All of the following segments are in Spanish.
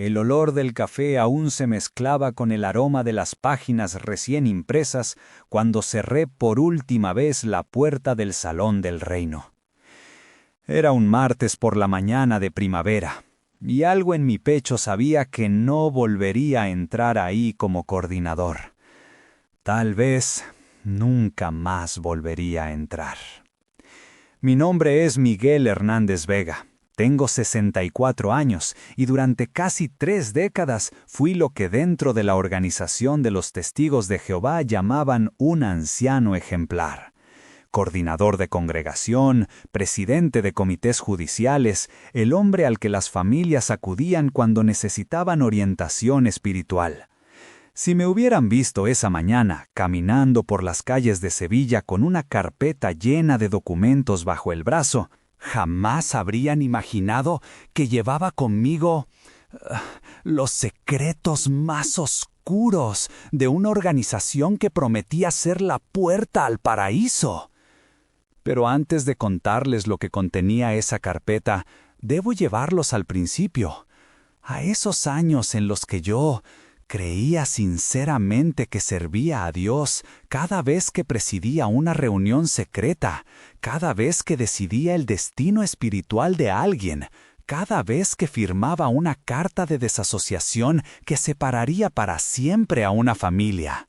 El olor del café aún se mezclaba con el aroma de las páginas recién impresas cuando cerré por última vez la puerta del salón del reino. Era un martes por la mañana de primavera, y algo en mi pecho sabía que no volvería a entrar ahí como coordinador. Tal vez nunca más volvería a entrar. Mi nombre es Miguel Hernández Vega. Tengo 64 años y durante casi 3 décadas fui lo que dentro de la organización de los Testigos de Jehová llamaban un anciano ejemplar. Coordinador de congregación, presidente de comités judiciales, el hombre al que las familias acudían cuando necesitaban orientación espiritual. Si me hubieran visto esa mañana caminando por las calles de Sevilla con una carpeta llena de documentos bajo el brazo, jamás habrían imaginado que llevaba conmigo los secretos más oscuros de una organización que prometía ser la puerta al paraíso. Pero antes de contarles lo que contenía esa carpeta, debo llevarlos al principio, a esos años en los que yo creía sinceramente que servía a Dios cada vez que presidía una reunión secreta, cada vez que decidía el destino espiritual de alguien, cada vez que firmaba una carta de desasociación que separaría para siempre a una familia.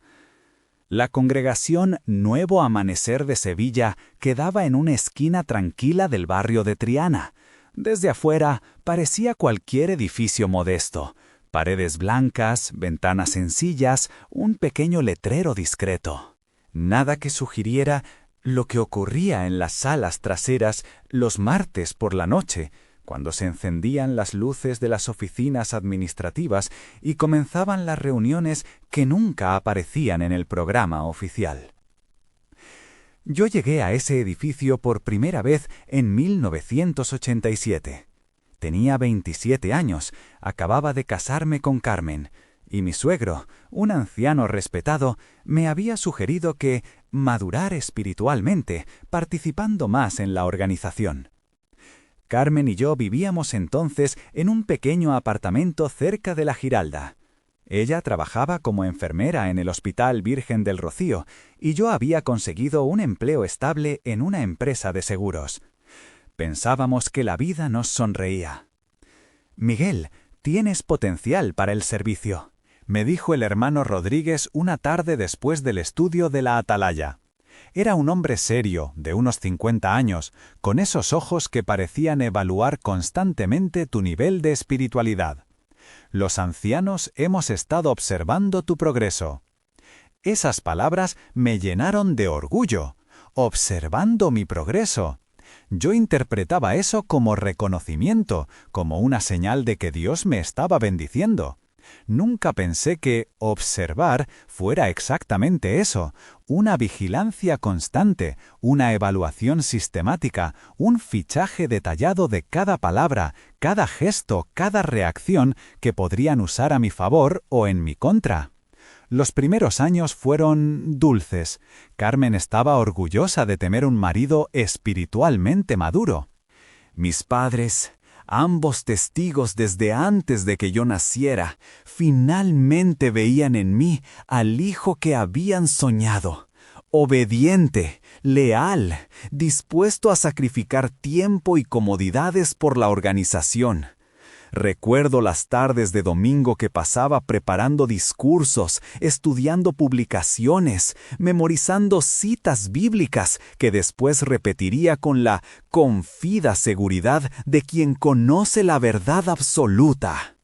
La congregación Nuevo Amanecer de Sevilla quedaba en una esquina tranquila del barrio de Triana. Desde afuera parecía cualquier edificio modesto. Paredes blancas, ventanas sencillas, un pequeño letrero discreto. Nada que sugiriera lo que ocurría en las salas traseras los martes por la noche, cuando se encendían las luces de las oficinas administrativas y comenzaban las reuniones que nunca aparecían en el programa oficial. Yo llegué a ese edificio por primera vez en 1987. Tenía 27 años, acababa de casarme con Carmen, y mi suegro, un anciano respetado, me había sugerido que madurar espiritualmente, participando más en la organización. Carmen y yo vivíamos entonces en un pequeño apartamento cerca de la Giralda. Ella trabajaba como enfermera en el Hospital Virgen del Rocío y yo había conseguido un empleo estable en una empresa de seguros. Pensábamos que la vida nos sonreía. «Miguel, tienes potencial para el servicio», me dijo el hermano Rodríguez una tarde después del estudio de la Atalaya. Era un hombre serio, de unos 50 años, con esos ojos que parecían evaluar constantemente tu nivel de espiritualidad. Los ancianos hemos estado observando tu progreso. Esas palabras me llenaron de orgullo. Observando mi progreso. Yo interpretaba eso como reconocimiento, como una señal de que Dios me estaba bendiciendo. Nunca pensé que observar fuera exactamente eso, una vigilancia constante, una evaluación sistemática, un fichaje detallado de cada palabra, cada gesto, cada reacción que podrían usar a mi favor o en mi contra. Los primeros años fueron dulces. Carmen estaba orgullosa de tener un marido espiritualmente maduro. Mis padres, ambos testigos desde antes de que yo naciera, finalmente veían en mí al hijo que habían soñado. Obediente, leal, dispuesto a sacrificar tiempo y comodidades por la organización. Recuerdo las tardes de domingo que pasaba preparando discursos, estudiando publicaciones, memorizando citas bíblicas que después repetiría con la confida seguridad de quien conoce la verdad absoluta.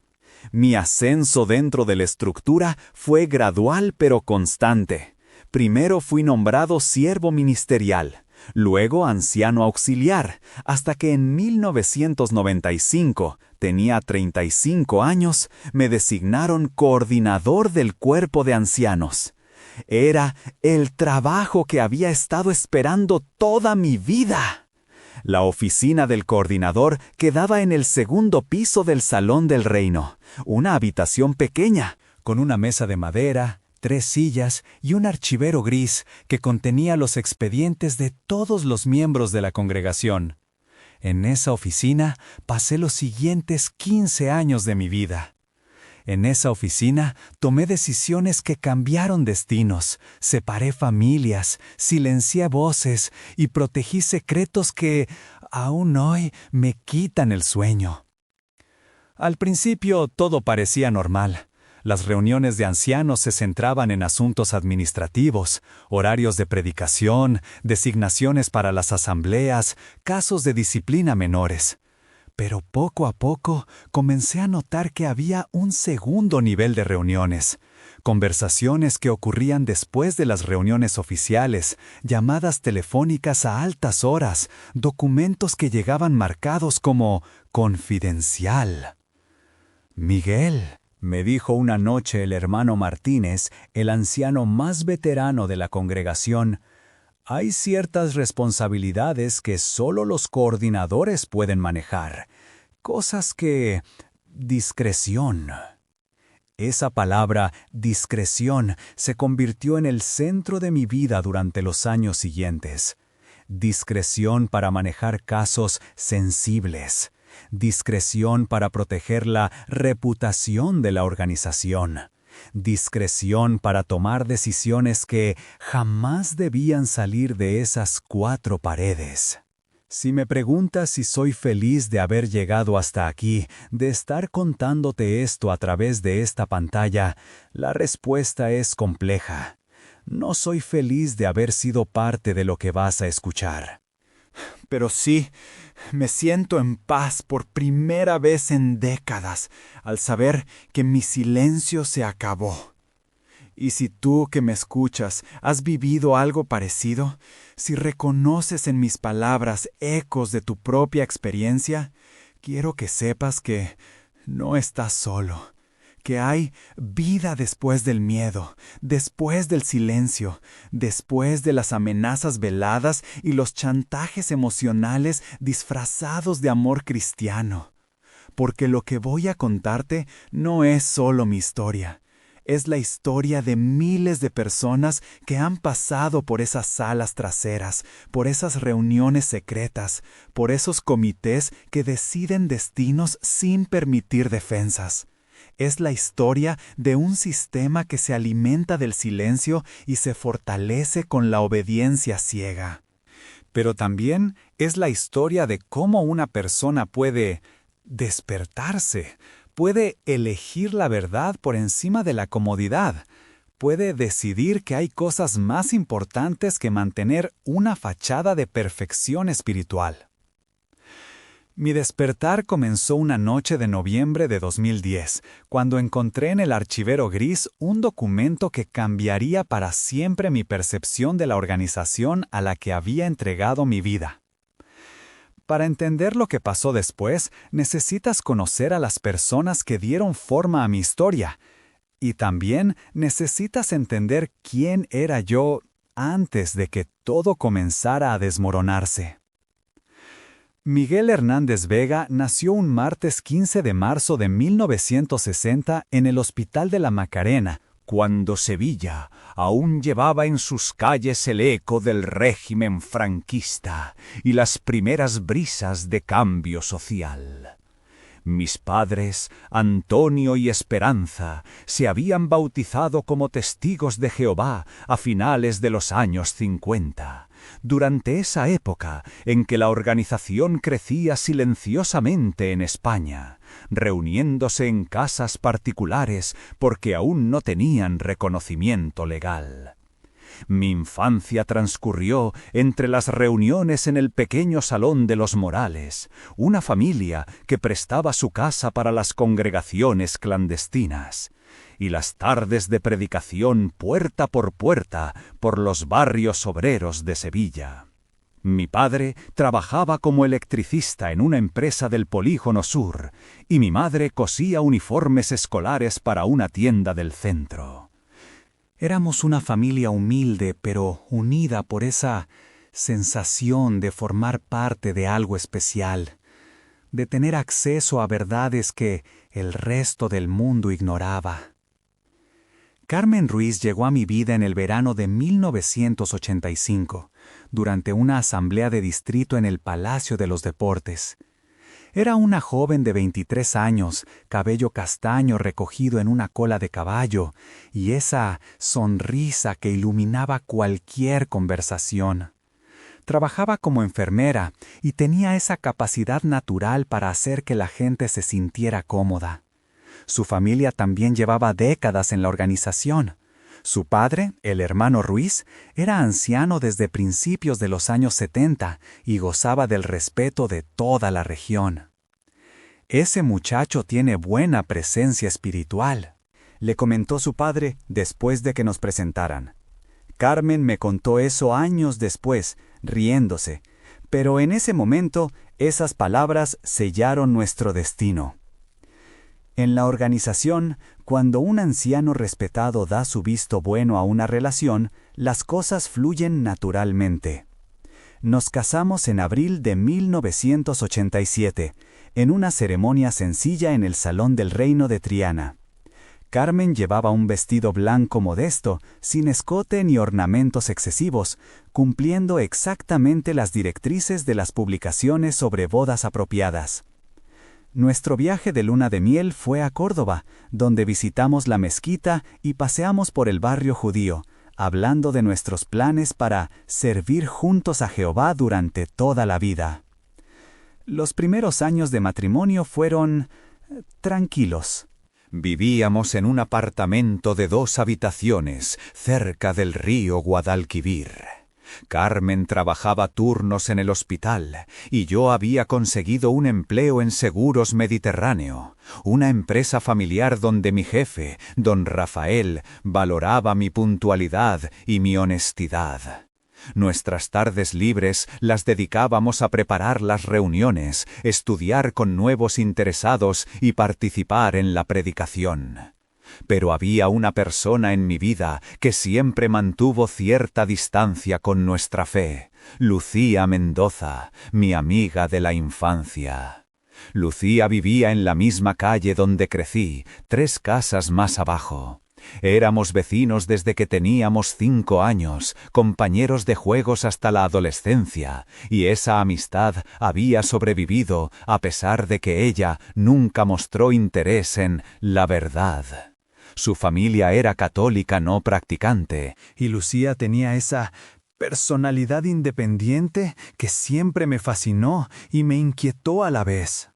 Mi ascenso dentro de la estructura fue gradual pero constante. Primero fui nombrado siervo ministerial. Luego anciano auxiliar, hasta que en 1995, tenía 35 años, me designaron coordinador del cuerpo de ancianos. Era el trabajo que había estado esperando toda mi vida. La oficina del coordinador quedaba en el segundo piso del Salón del Reino, una habitación pequeña, con una mesa de madera, 3 sillas y un archivero gris que contenía los expedientes de todos los miembros de la congregación. En esa oficina pasé los siguientes 15 años de mi vida. En esa oficina tomé decisiones que cambiaron destinos, separé familias, silencié voces y protegí secretos que, aún hoy, me quitan el sueño. Al principio todo parecía normal. Las reuniones de ancianos se centraban en asuntos administrativos, horarios de predicación, designaciones para las asambleas, casos de disciplina menores. Pero poco a poco comencé a notar que había un segundo nivel de reuniones. Conversaciones que ocurrían después de las reuniones oficiales, llamadas telefónicas a altas horas, documentos que llegaban marcados como confidencial. «Miguel», me dijo una noche el hermano Martínez, el anciano más veterano de la congregación, «hay ciertas responsabilidades que solo los coordinadores pueden manejar. Cosas que... discreción». Esa palabra, discreción, se convirtió en el centro de mi vida durante los años siguientes. Discreción para manejar casos sensibles. Discreción para proteger la reputación de la organización. Discreción para tomar decisiones que jamás debían salir de esas 4 paredes. Si me preguntas si soy feliz de haber llegado hasta aquí, de estar contándote esto a través de esta pantalla, la respuesta es compleja. No soy feliz de haber sido parte de lo que vas a escuchar. Pero sí, me siento en paz por primera vez en décadas al saber que mi silencio se acabó. Y si tú que me escuchas has vivido algo parecido, si reconoces en mis palabras ecos de tu propia experiencia, quiero que sepas que no estás solo, que hay vida después del miedo, después del silencio, después de las amenazas veladas y los chantajes emocionales disfrazados de amor cristiano. Porque lo que voy a contarte no es solo mi historia. Es la historia de miles de personas que han pasado por esas salas traseras, por esas reuniones secretas, por esos comités que deciden destinos sin permitir defensas. Es la historia de un sistema que se alimenta del silencio y se fortalece con la obediencia ciega. Pero también es la historia de cómo una persona puede despertarse, puede elegir la verdad por encima de la comodidad, puede decidir que hay cosas más importantes que mantener una fachada de perfección espiritual. Mi despertar comenzó una noche de noviembre de 2010, cuando encontré en el archivero gris un documento que cambiaría para siempre mi percepción de la organización a la que había entregado mi vida. Para entender lo que pasó después, necesitas conocer a las personas que dieron forma a mi historia. Y también necesitas entender quién era yo antes de que todo comenzara a desmoronarse. Miguel Hernández Vega nació un martes 15 de marzo de 1960 en el Hospital de la Macarena, cuando Sevilla aún llevaba en sus calles el eco del régimen franquista y las primeras brisas de cambio social. Mis padres, Antonio y Esperanza, se habían bautizado como testigos de Jehová a finales de los años 50, durante esa época en que la organización crecía silenciosamente en España, reuniéndose en casas particulares porque aún no tenían reconocimiento legal. Mi infancia transcurrió entre las reuniones en el pequeño salón de los Morales, una familia que prestaba su casa para las congregaciones clandestinas, y las tardes de predicación puerta por puerta por los barrios obreros de Sevilla. Mi padre trabajaba como electricista en una empresa del Polígono Sur, y mi madre cosía uniformes escolares para una tienda del centro. Éramos una familia humilde, pero unida por esa sensación de formar parte de algo especial, de tener acceso a verdades que el resto del mundo ignoraba. Carmen Ruiz llegó a mi vida en el verano de 1985, durante una asamblea de distrito en el Palacio de los Deportes. Era una joven de 23 años, cabello castaño recogido en una cola de caballo, y esa sonrisa que iluminaba cualquier conversación. Trabajaba como enfermera y tenía esa capacidad natural para hacer que la gente se sintiera cómoda. Su familia también llevaba décadas en la organización. Su padre, el hermano Ruiz, era anciano desde principios de los años 70 y gozaba del respeto de toda la región. «Ese muchacho tiene buena presencia espiritual», le comentó su padre después de que nos presentaran. Carmen me contó eso años después, riéndose, pero en ese momento esas palabras sellaron nuestro destino. En la organización, cuando un anciano respetado da su visto bueno a una relación, las cosas fluyen naturalmente. Nos casamos en abril de 1987, en una ceremonia sencilla en el Salón del Reino de Triana. Carmen llevaba un vestido blanco modesto, sin escote ni ornamentos excesivos, cumpliendo exactamente las directrices de las publicaciones sobre bodas apropiadas. Nuestro viaje de luna de miel fue a Córdoba, donde visitamos la mezquita y paseamos por el barrio judío, hablando de nuestros planes para servir juntos a Jehová durante toda la vida. Los primeros años de matrimonio fueron tranquilos. Vivíamos en un apartamento de 2 habitaciones, cerca del río Guadalquivir. Carmen trabajaba turnos en el hospital y yo había conseguido un empleo en Seguros Mediterráneo, una empresa familiar donde mi jefe, don Rafael, valoraba mi puntualidad y mi honestidad. Nuestras tardes libres las dedicábamos a preparar las reuniones, estudiar con nuevos interesados y participar en la predicación. Pero había una persona en mi vida que siempre mantuvo cierta distancia con nuestra fe, Lucía Mendoza, mi amiga de la infancia. Lucía vivía en la misma calle donde crecí, 3 casas más abajo. Éramos vecinos desde que teníamos 5 años, compañeros de juegos hasta la adolescencia, y esa amistad había sobrevivido a pesar de que ella nunca mostró interés en la verdad. Su familia era católica no practicante, y Lucía tenía esa personalidad independiente que siempre me fascinó y me inquietó a la vez.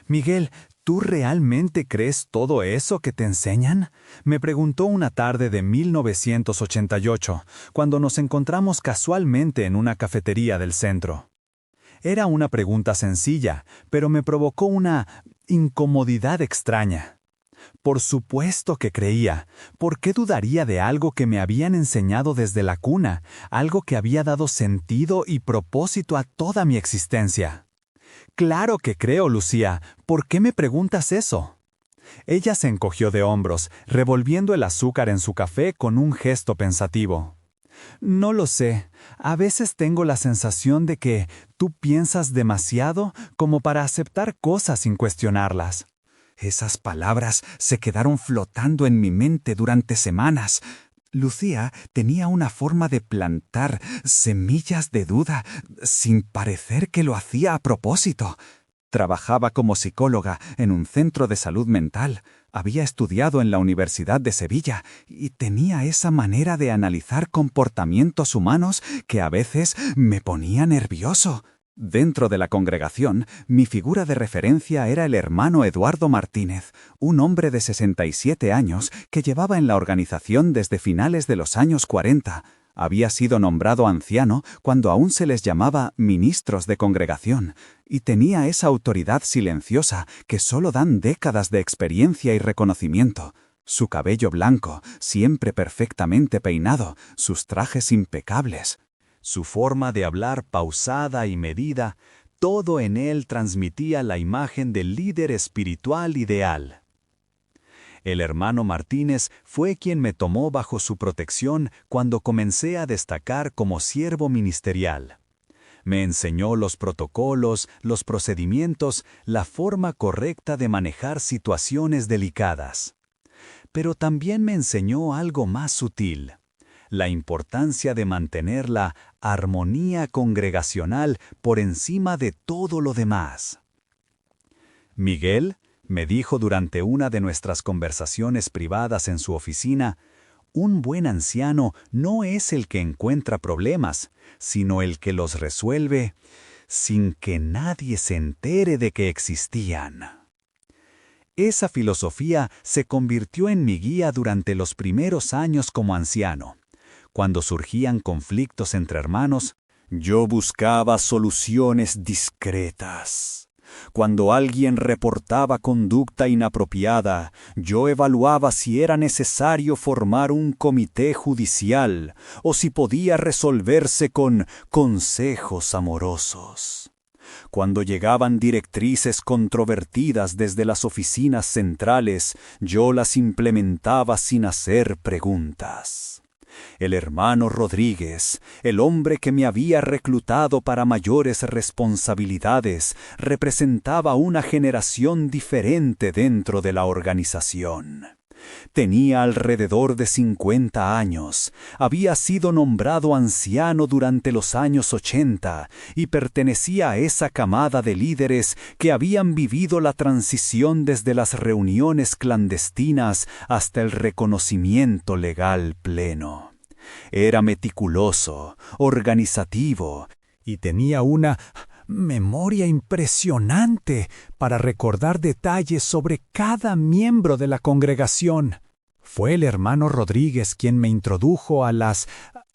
«Miguel, ¿tú realmente crees todo eso que te enseñan?», me preguntó una tarde de 1988, cuando nos encontramos casualmente en una cafetería del centro. Era una pregunta sencilla, pero me provocó una incomodidad extraña. Por supuesto que creía. ¿Por qué dudaría de algo que me habían enseñado desde la cuna, algo que había dado sentido y propósito a toda mi existencia? «Claro que creo, Lucía. ¿Por qué me preguntas eso?». Ella se encogió de hombros, revolviendo el azúcar en su café con un gesto pensativo. «No lo sé. A veces tengo la sensación de que tú piensas demasiado como para aceptar cosas sin cuestionarlas». Esas palabras se quedaron flotando en mi mente durante semanas. Lucía tenía una forma de plantar semillas de duda, sin parecer que lo hacía a propósito. Trabajaba como psicóloga en un centro de salud mental. Había estudiado en la Universidad de Sevilla y tenía esa manera de analizar comportamientos humanos que a veces me ponía nervioso. Dentro de la congregación, mi figura de referencia era el hermano Eduardo Martínez, un hombre de 67 años que llevaba en la organización desde finales de los años 40. Había sido nombrado anciano cuando aún se les llamaba ministros de congregación, y tenía esa autoridad silenciosa que solo dan décadas de experiencia y reconocimiento. Su cabello blanco, siempre perfectamente peinado, sus trajes impecables. Su forma de hablar pausada y medida, todo en él transmitía la imagen del líder espiritual ideal. El hermano Martínez fue quien me tomó bajo su protección cuando comencé a destacar como siervo ministerial. Me enseñó los protocolos, los procedimientos, la forma correcta de manejar situaciones delicadas. Pero también me enseñó algo más sutil: la importancia de mantener la armonía congregacional por encima de todo lo demás. Miguel, me dijo durante una de nuestras conversaciones privadas en su oficina, un buen anciano no es el que encuentra problemas, sino el que los resuelve sin que nadie se entere de que existían. Esa filosofía se convirtió en mi guía durante los primeros años como anciano. Cuando surgían conflictos entre hermanos, yo buscaba soluciones discretas. Cuando alguien reportaba conducta inapropiada, yo evaluaba si era necesario formar un comité judicial o si podía resolverse con consejos amorosos. Cuando llegaban directrices controvertidas desde las oficinas centrales, yo las implementaba sin hacer preguntas. El hermano Rodríguez, el hombre que me había reclutado para mayores responsabilidades, representaba una generación diferente dentro de la organización. Tenía alrededor de 50 años, había sido nombrado anciano durante los años 80 y pertenecía a esa camada de líderes que habían vivido la transición desde las reuniones clandestinas hasta el reconocimiento legal pleno. Era meticuloso, organizativo y tenía una memoria impresionante para recordar detalles sobre cada miembro de la congregación. Fue el hermano Rodríguez quien me introdujo a las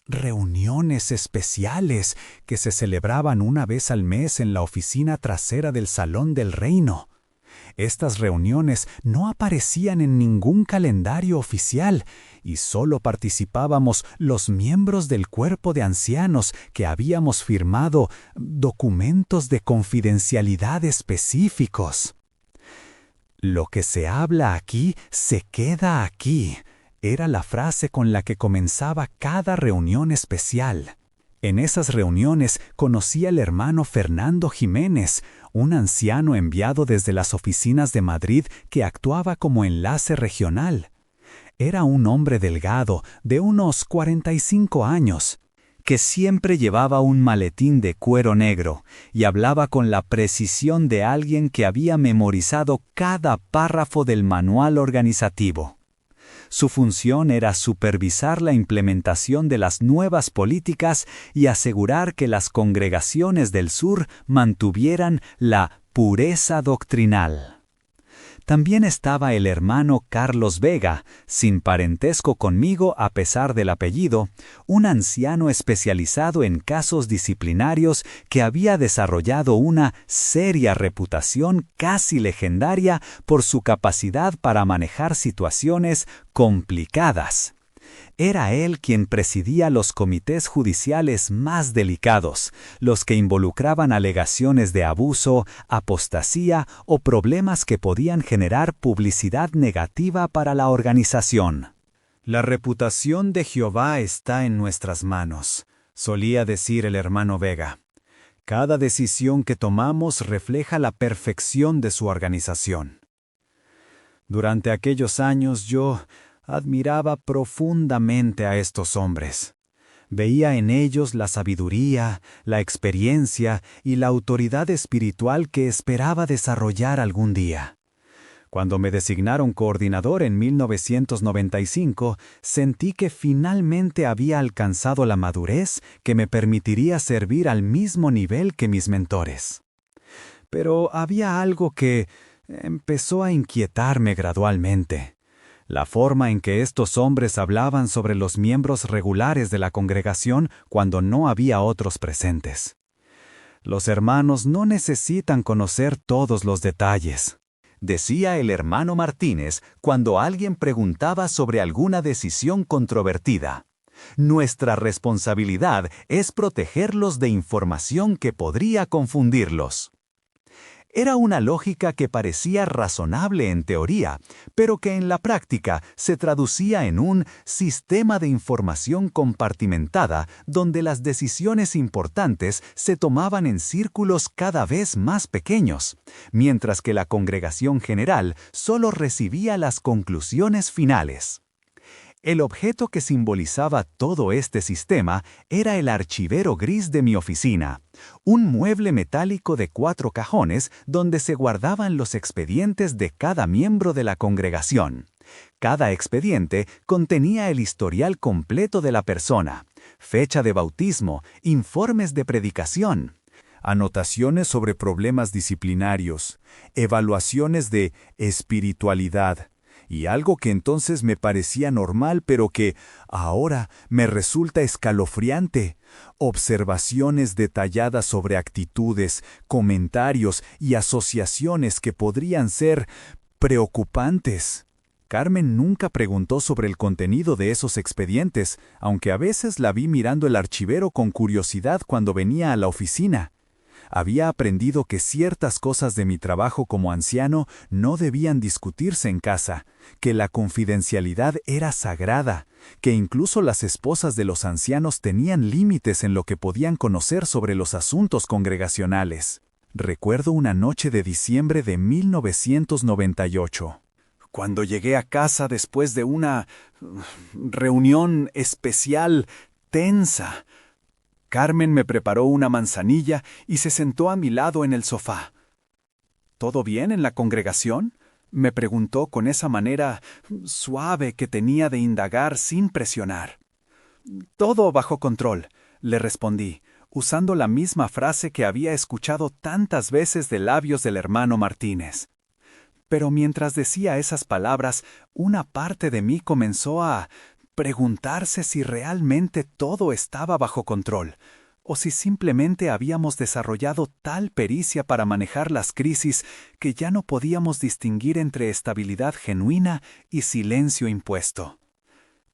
reuniones especiales que se celebraban una vez al mes en la oficina trasera del Salón del Reino. Estas reuniones no aparecían en ningún calendario oficial y solo participábamos los miembros del cuerpo de ancianos que habíamos firmado documentos de confidencialidad específicos. Lo que se habla aquí se queda aquí, era la frase con la que comenzaba cada reunión especial. En esas reuniones conocí al hermano Fernando Jiménez, un anciano enviado desde las oficinas de Madrid que actuaba como enlace regional. Era un hombre delgado, de unos 45 años, que siempre llevaba un maletín de cuero negro y hablaba con la precisión de alguien que había memorizado cada párrafo del manual organizativo. Su función era supervisar la implementación de las nuevas políticas y asegurar que las congregaciones del sur mantuvieran la pureza doctrinal. También estaba el hermano Carlos Vega, sin parentesco conmigo a pesar del apellido, un anciano especializado en casos disciplinarios que había desarrollado una seria reputación casi legendaria por su capacidad para manejar situaciones complicadas. Era él quien presidía los comités judiciales más delicados, los que involucraban alegaciones de abuso, apostasía o problemas que podían generar publicidad negativa para la organización. La reputación de Jehová está en nuestras manos, solía decir el hermano Vega. Cada decisión que tomamos refleja la perfección de su organización. Durante aquellos años yo admiraba profundamente a estos hombres. Veía en ellos la sabiduría, la experiencia y la autoridad espiritual que esperaba desarrollar algún día. Cuando me designaron coordinador en 1995, sentí que finalmente había alcanzado la madurez que me permitiría servir al mismo nivel que mis mentores. Pero había algo que empezó a inquietarme gradualmente. La forma en que estos hombres hablaban sobre los miembros regulares de la congregación cuando no había otros presentes. Los hermanos no necesitan conocer todos los detalles, decía el hermano Martínez cuando alguien preguntaba sobre alguna decisión controvertida. Nuestra responsabilidad es protegerlos de información que podría confundirlos. Era una lógica que parecía razonable en teoría, pero que en la práctica se traducía en un sistema de información compartimentada donde las decisiones importantes se tomaban en círculos cada vez más pequeños, mientras que la congregación general solo recibía las conclusiones finales. El objeto que simbolizaba todo este sistema era el archivero gris de mi oficina, un mueble metálico de 4 cajones donde se guardaban los expedientes de cada miembro de la congregación. Cada expediente contenía el historial completo de la persona, fecha de bautismo, informes de predicación, anotaciones sobre problemas disciplinarios, evaluaciones de espiritualidad, y algo que entonces me parecía normal pero que ahora me resulta escalofriante, observaciones detalladas sobre actitudes, comentarios y asociaciones que podrían ser preocupantes. Carmen nunca preguntó sobre el contenido de esos expedientes, aunque a veces la vi mirando el archivero con curiosidad cuando venía a la oficina. Había aprendido que ciertas cosas de mi trabajo como anciano no debían discutirse en casa, que la confidencialidad era sagrada, que incluso las esposas de los ancianos tenían límites en lo que podían conocer sobre los asuntos congregacionales. Recuerdo una noche de diciembre de 1998. Cuando llegué a casa después de una reunión especial tensa, Carmen me preparó una manzanilla y se sentó a mi lado en el sofá. ¿Todo bien en la congregación?, me preguntó con esa manera suave que tenía de indagar sin presionar. Todo bajo control, le respondí, usando la misma frase que había escuchado tantas veces de labios del hermano Martínez. Pero mientras decía esas palabras, una parte de mí comenzó a preguntarse si realmente todo estaba bajo control, o si simplemente habíamos desarrollado tal pericia para manejar las crisis que ya no podíamos distinguir entre estabilidad genuina y silencio impuesto.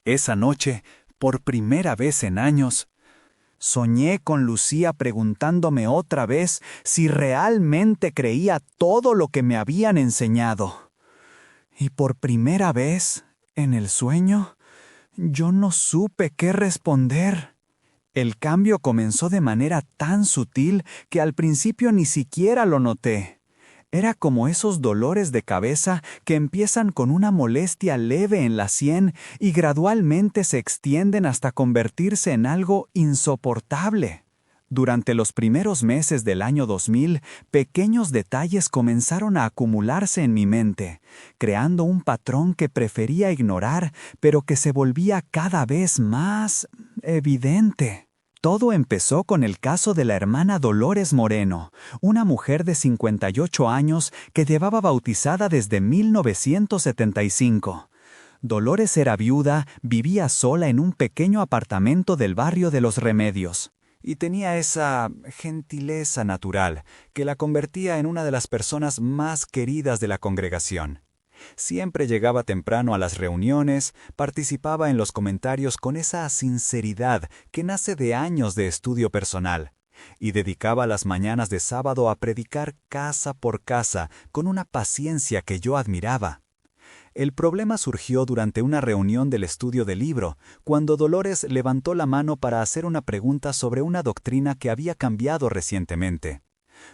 Esa noche, por primera vez en años, soñé con Lucía preguntándome otra vez si realmente creía todo lo que me habían enseñado. Y por primera vez, en el sueño, yo no supe qué responder. El cambio comenzó de manera tan sutil que al principio ni siquiera lo noté. Era como esos dolores de cabeza que empiezan con una molestia leve en la sien y gradualmente se extienden hasta convertirse en algo insoportable. Durante los primeros meses del año 2000, pequeños detalles comenzaron a acumularse en mi mente, creando un patrón que prefería ignorar, pero que se volvía cada vez más evidente. Todo empezó con el caso de la hermana Dolores Moreno, una mujer de 58 años que llevaba bautizada desde 1975. Dolores era viuda, vivía sola en un pequeño apartamento del barrio de Los Remedios. Y tenía esa gentileza natural que la convertía en una de las personas más queridas de la congregación. Siempre llegaba temprano a las reuniones, participaba en los comentarios con esa sinceridad que nace de años de estudio personal, y dedicaba las mañanas de sábado a predicar casa por casa con una paciencia que yo admiraba. El problema surgió durante una reunión del estudio del libro, cuando Dolores levantó la mano para hacer una pregunta sobre una doctrina que había cambiado recientemente.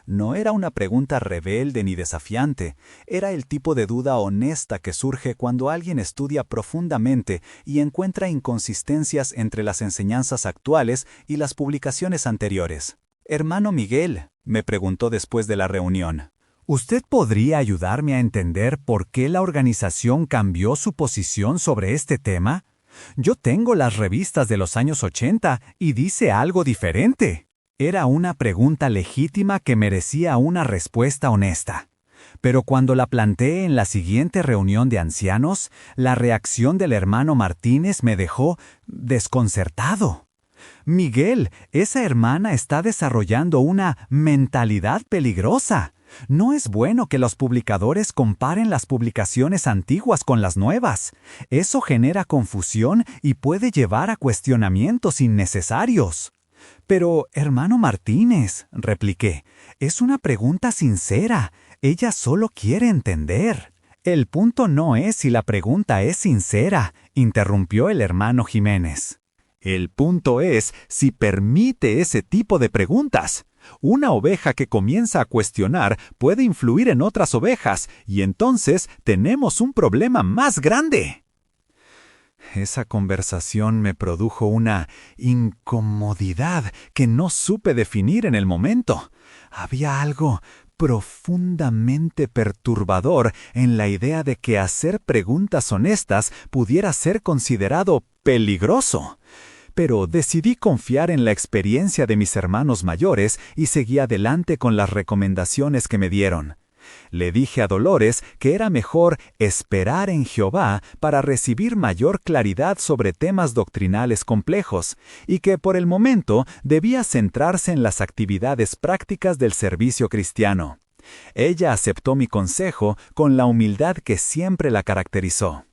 No era una pregunta rebelde ni desafiante, era el tipo de duda honesta que surge cuando alguien estudia profundamente y encuentra inconsistencias entre las enseñanzas actuales y las publicaciones anteriores. «Hermano Miguel», me preguntó después de la reunión, ¿usted podría ayudarme a entender por qué la organización cambió su posición sobre este tema? Yo tengo las revistas de los años 80 y dice algo diferente. Era una pregunta legítima que merecía una respuesta honesta. Pero cuando la planteé en la siguiente reunión de ancianos, la reacción del hermano Martínez me dejó desconcertado. «Miguel, esa hermana está desarrollando una mentalidad peligrosa. No es bueno que los publicadores comparen las publicaciones antiguas con las nuevas. Eso genera confusión y puede llevar a cuestionamientos innecesarios». «Pero, hermano Martínez», repliqué, «es una pregunta sincera. Ella solo quiere entender». «El punto no es si la pregunta es sincera», interrumpió el hermano Jiménez. «El punto es si permite ese tipo de preguntas. Una oveja que comienza a cuestionar puede influir en otras ovejas, y entonces tenemos un problema más grande». Esa conversación me produjo una incomodidad que no supe definir en el momento. Había algo profundamente perturbador en la idea de que hacer preguntas honestas pudiera ser considerado peligroso. Pero decidí confiar en la experiencia de mis hermanos mayores y seguí adelante con las recomendaciones que me dieron. Le dije a Dolores que era mejor esperar en Jehová para recibir mayor claridad sobre temas doctrinales complejos y que por el momento debía centrarse en las actividades prácticas del servicio cristiano. Ella aceptó mi consejo con la humildad que siempre la caracterizó.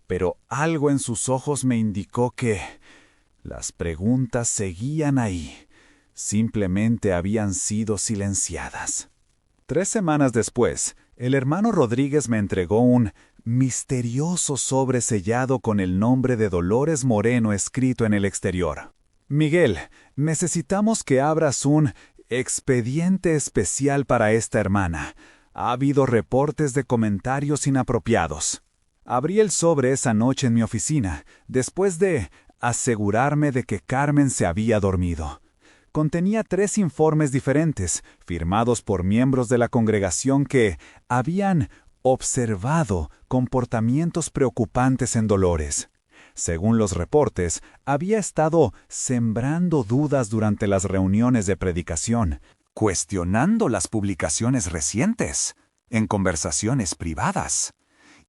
Pero algo en sus ojos me indicó que las preguntas seguían ahí. Simplemente habían sido silenciadas. 3 semanas después, el hermano Rodríguez me entregó un misterioso sobre sellado con el nombre de Dolores Moreno escrito en el exterior. Miguel, necesitamos que abras un expediente especial para esta hermana. Ha habido reportes de comentarios inapropiados. Abrí el sobre esa noche en mi oficina, después de asegurarme de que Carmen se había dormido. Contenía 3 informes diferentes, firmados por miembros de la congregación que habían observado comportamientos preocupantes en Dolores. Según los reportes, había estado sembrando dudas durante las reuniones de predicación, cuestionando las publicaciones recientes, en conversaciones privadas,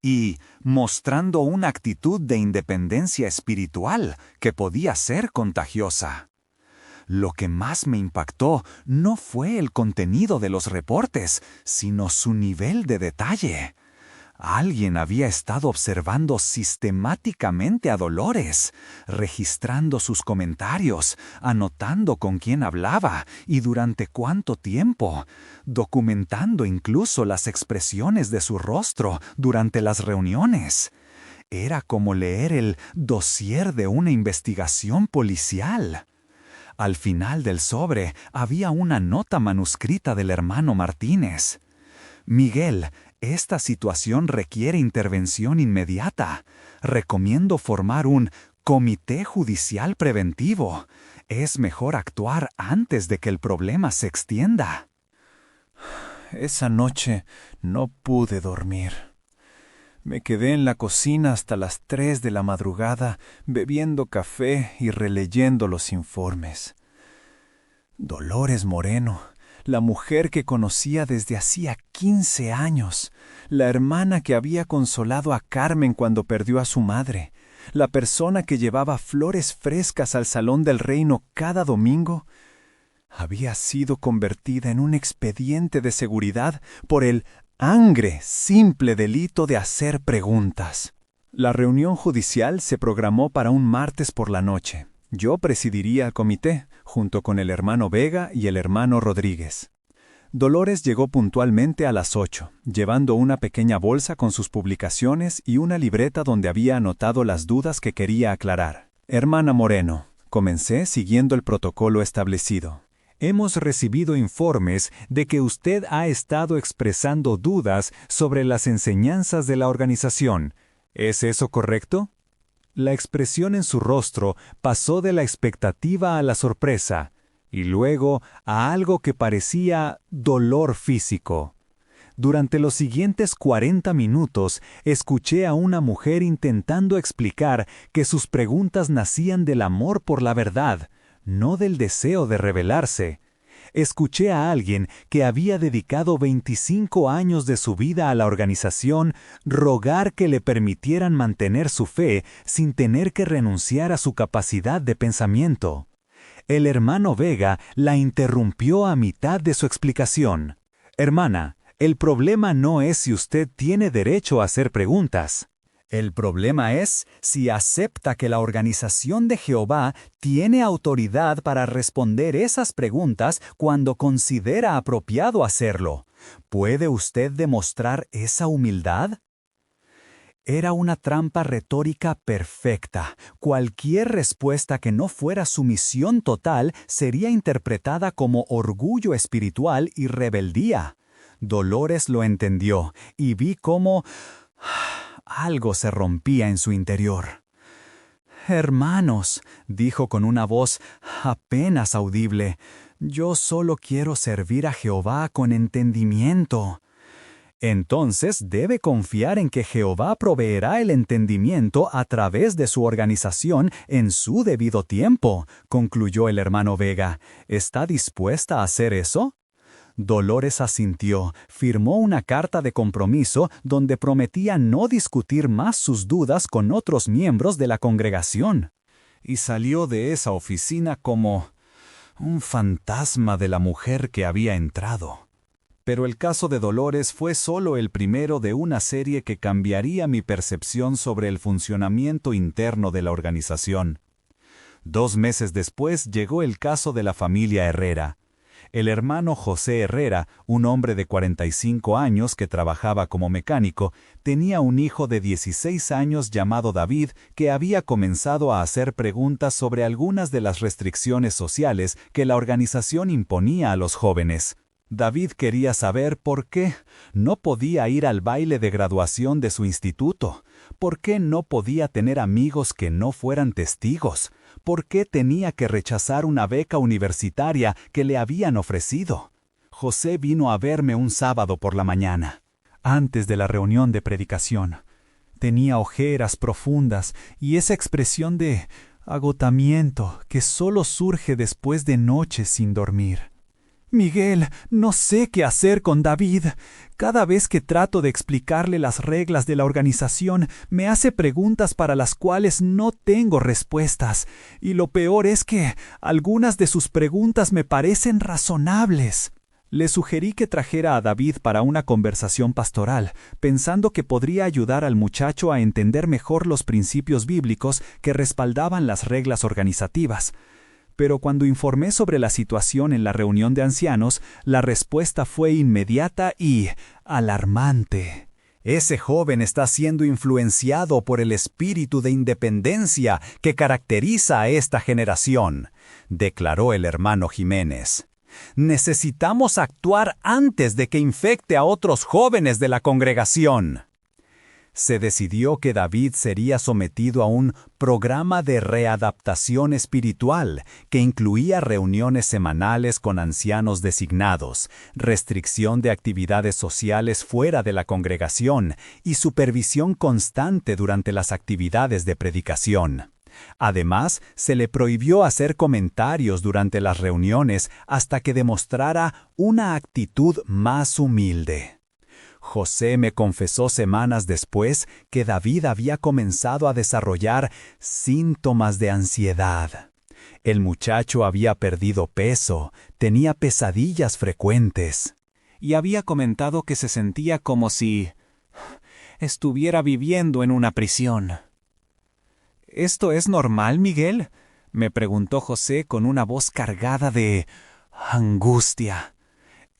y mostrando una actitud de independencia espiritual que podía ser contagiosa. Lo que más me impactó no fue el contenido de los reportes, sino su nivel de detalle. Alguien había estado observando sistemáticamente a Dolores, registrando sus comentarios, anotando con quién hablaba y durante cuánto tiempo, documentando incluso las expresiones de su rostro durante las reuniones. Era como leer el dossier de una investigación policial. Al final del sobre había una nota manuscrita del hermano Martínez. Miguel, esta situación requiere intervención inmediata. Recomiendo formar un comité judicial preventivo. Es mejor actuar antes de que el problema se extienda. Esa noche no pude dormir. Me quedé en la cocina hasta las 3 de la madrugada, bebiendo café y releyendo los informes. Dolores Moreno, la mujer que conocía desde hacía 15 años, la hermana que había consolado a Carmen cuando perdió a su madre, la persona que llevaba flores frescas al Salón del Reino cada domingo, había sido convertida en un expediente de seguridad por el angre, simple delito de hacer preguntas. La reunión judicial se programó para un martes por la noche. Yo presidiría el comité, junto con el hermano Vega y el hermano Rodríguez. Dolores llegó puntualmente a las 8, llevando una pequeña bolsa con sus publicaciones y una libreta donde había anotado las dudas que quería aclarar. Hermana Moreno, comencé siguiendo el protocolo establecido. Hemos recibido informes de que usted ha estado expresando dudas sobre las enseñanzas de la organización. ¿Es eso correcto? La expresión en su rostro pasó de la expectativa a la sorpresa, y luego a algo que parecía dolor físico. Durante los siguientes 40 minutos, escuché a una mujer intentando explicar que sus preguntas nacían del amor por la verdad, no del deseo de rebelarse. Escuché a alguien que había dedicado 25 años de su vida a la organización rogar que le permitieran mantener su fe sin tener que renunciar a su capacidad de pensamiento. El hermano Vega la interrumpió a mitad de su explicación. Hermana, el problema no es si usted tiene derecho a hacer preguntas. El problema es si acepta que la organización de Jehová tiene autoridad para responder esas preguntas cuando considera apropiado hacerlo. ¿Puede usted demostrar esa humildad? Era una trampa retórica perfecta. Cualquier respuesta que no fuera sumisión total sería interpretada como orgullo espiritual y rebeldía. Dolores lo entendió y vi cómo algo se rompía en su interior. Hermanos, dijo con una voz apenas audible, yo solo quiero servir a Jehová con entendimiento. Entonces debe confiar en que Jehová proveerá el entendimiento a través de su organización en su debido tiempo, concluyó el hermano Vega. ¿Está dispuesta a hacer eso? Dolores asintió, firmó una carta de compromiso donde prometía no discutir más sus dudas con otros miembros de la congregación. Y salió de esa oficina como un fantasma de la mujer que había entrado. Pero el caso de Dolores fue solo el primero de una serie que cambiaría mi percepción sobre el funcionamiento interno de la organización. 2 meses después llegó el caso de la familia Herrera. El hermano José Herrera, un hombre de 45 años que trabajaba como mecánico, tenía un hijo de 16 años llamado David que había comenzado a hacer preguntas sobre algunas de las restricciones sociales que la organización imponía a los jóvenes. David quería saber por qué no podía ir al baile de graduación de su instituto, por qué no podía tener amigos que no fueran testigos, por qué tenía que rechazar una beca universitaria que le habían ofrecido. José vino a verme un sábado por la mañana, antes de la reunión de predicación. Tenía ojeras profundas y esa expresión de agotamiento que solo surge después de noches sin dormir. Miguel, no sé qué hacer con David. Cada vez que trato de explicarle las reglas de la organización, me hace preguntas para las cuales no tengo respuestas. Y lo peor es que algunas de sus preguntas me parecen razonables. Le sugerí que trajera a David para una conversación pastoral, pensando que podría ayudar al muchacho a entender mejor los principios bíblicos que respaldaban las reglas organizativas. Pero cuando informé sobre la situación en la reunión de ancianos, la respuesta fue inmediata y alarmante. Ese joven está siendo influenciado por el espíritu de independencia que caracteriza a esta generación, declaró el hermano Jiménez. Necesitamos actuar antes de que infecte a otros jóvenes de la congregación. Se decidió que David sería sometido a un programa de readaptación espiritual que incluía reuniones semanales con ancianos designados, restricción de actividades sociales fuera de la congregación y supervisión constante durante las actividades de predicación. Además, se le prohibió hacer comentarios durante las reuniones hasta que demostrara una actitud más humilde. José me confesó semanas después que David había comenzado a desarrollar síntomas de ansiedad. El muchacho había perdido peso, tenía pesadillas frecuentes, y había comentado que se sentía como si estuviera viviendo en una prisión. ¿Esto es normal, Miguel?, me preguntó José con una voz cargada de angustia.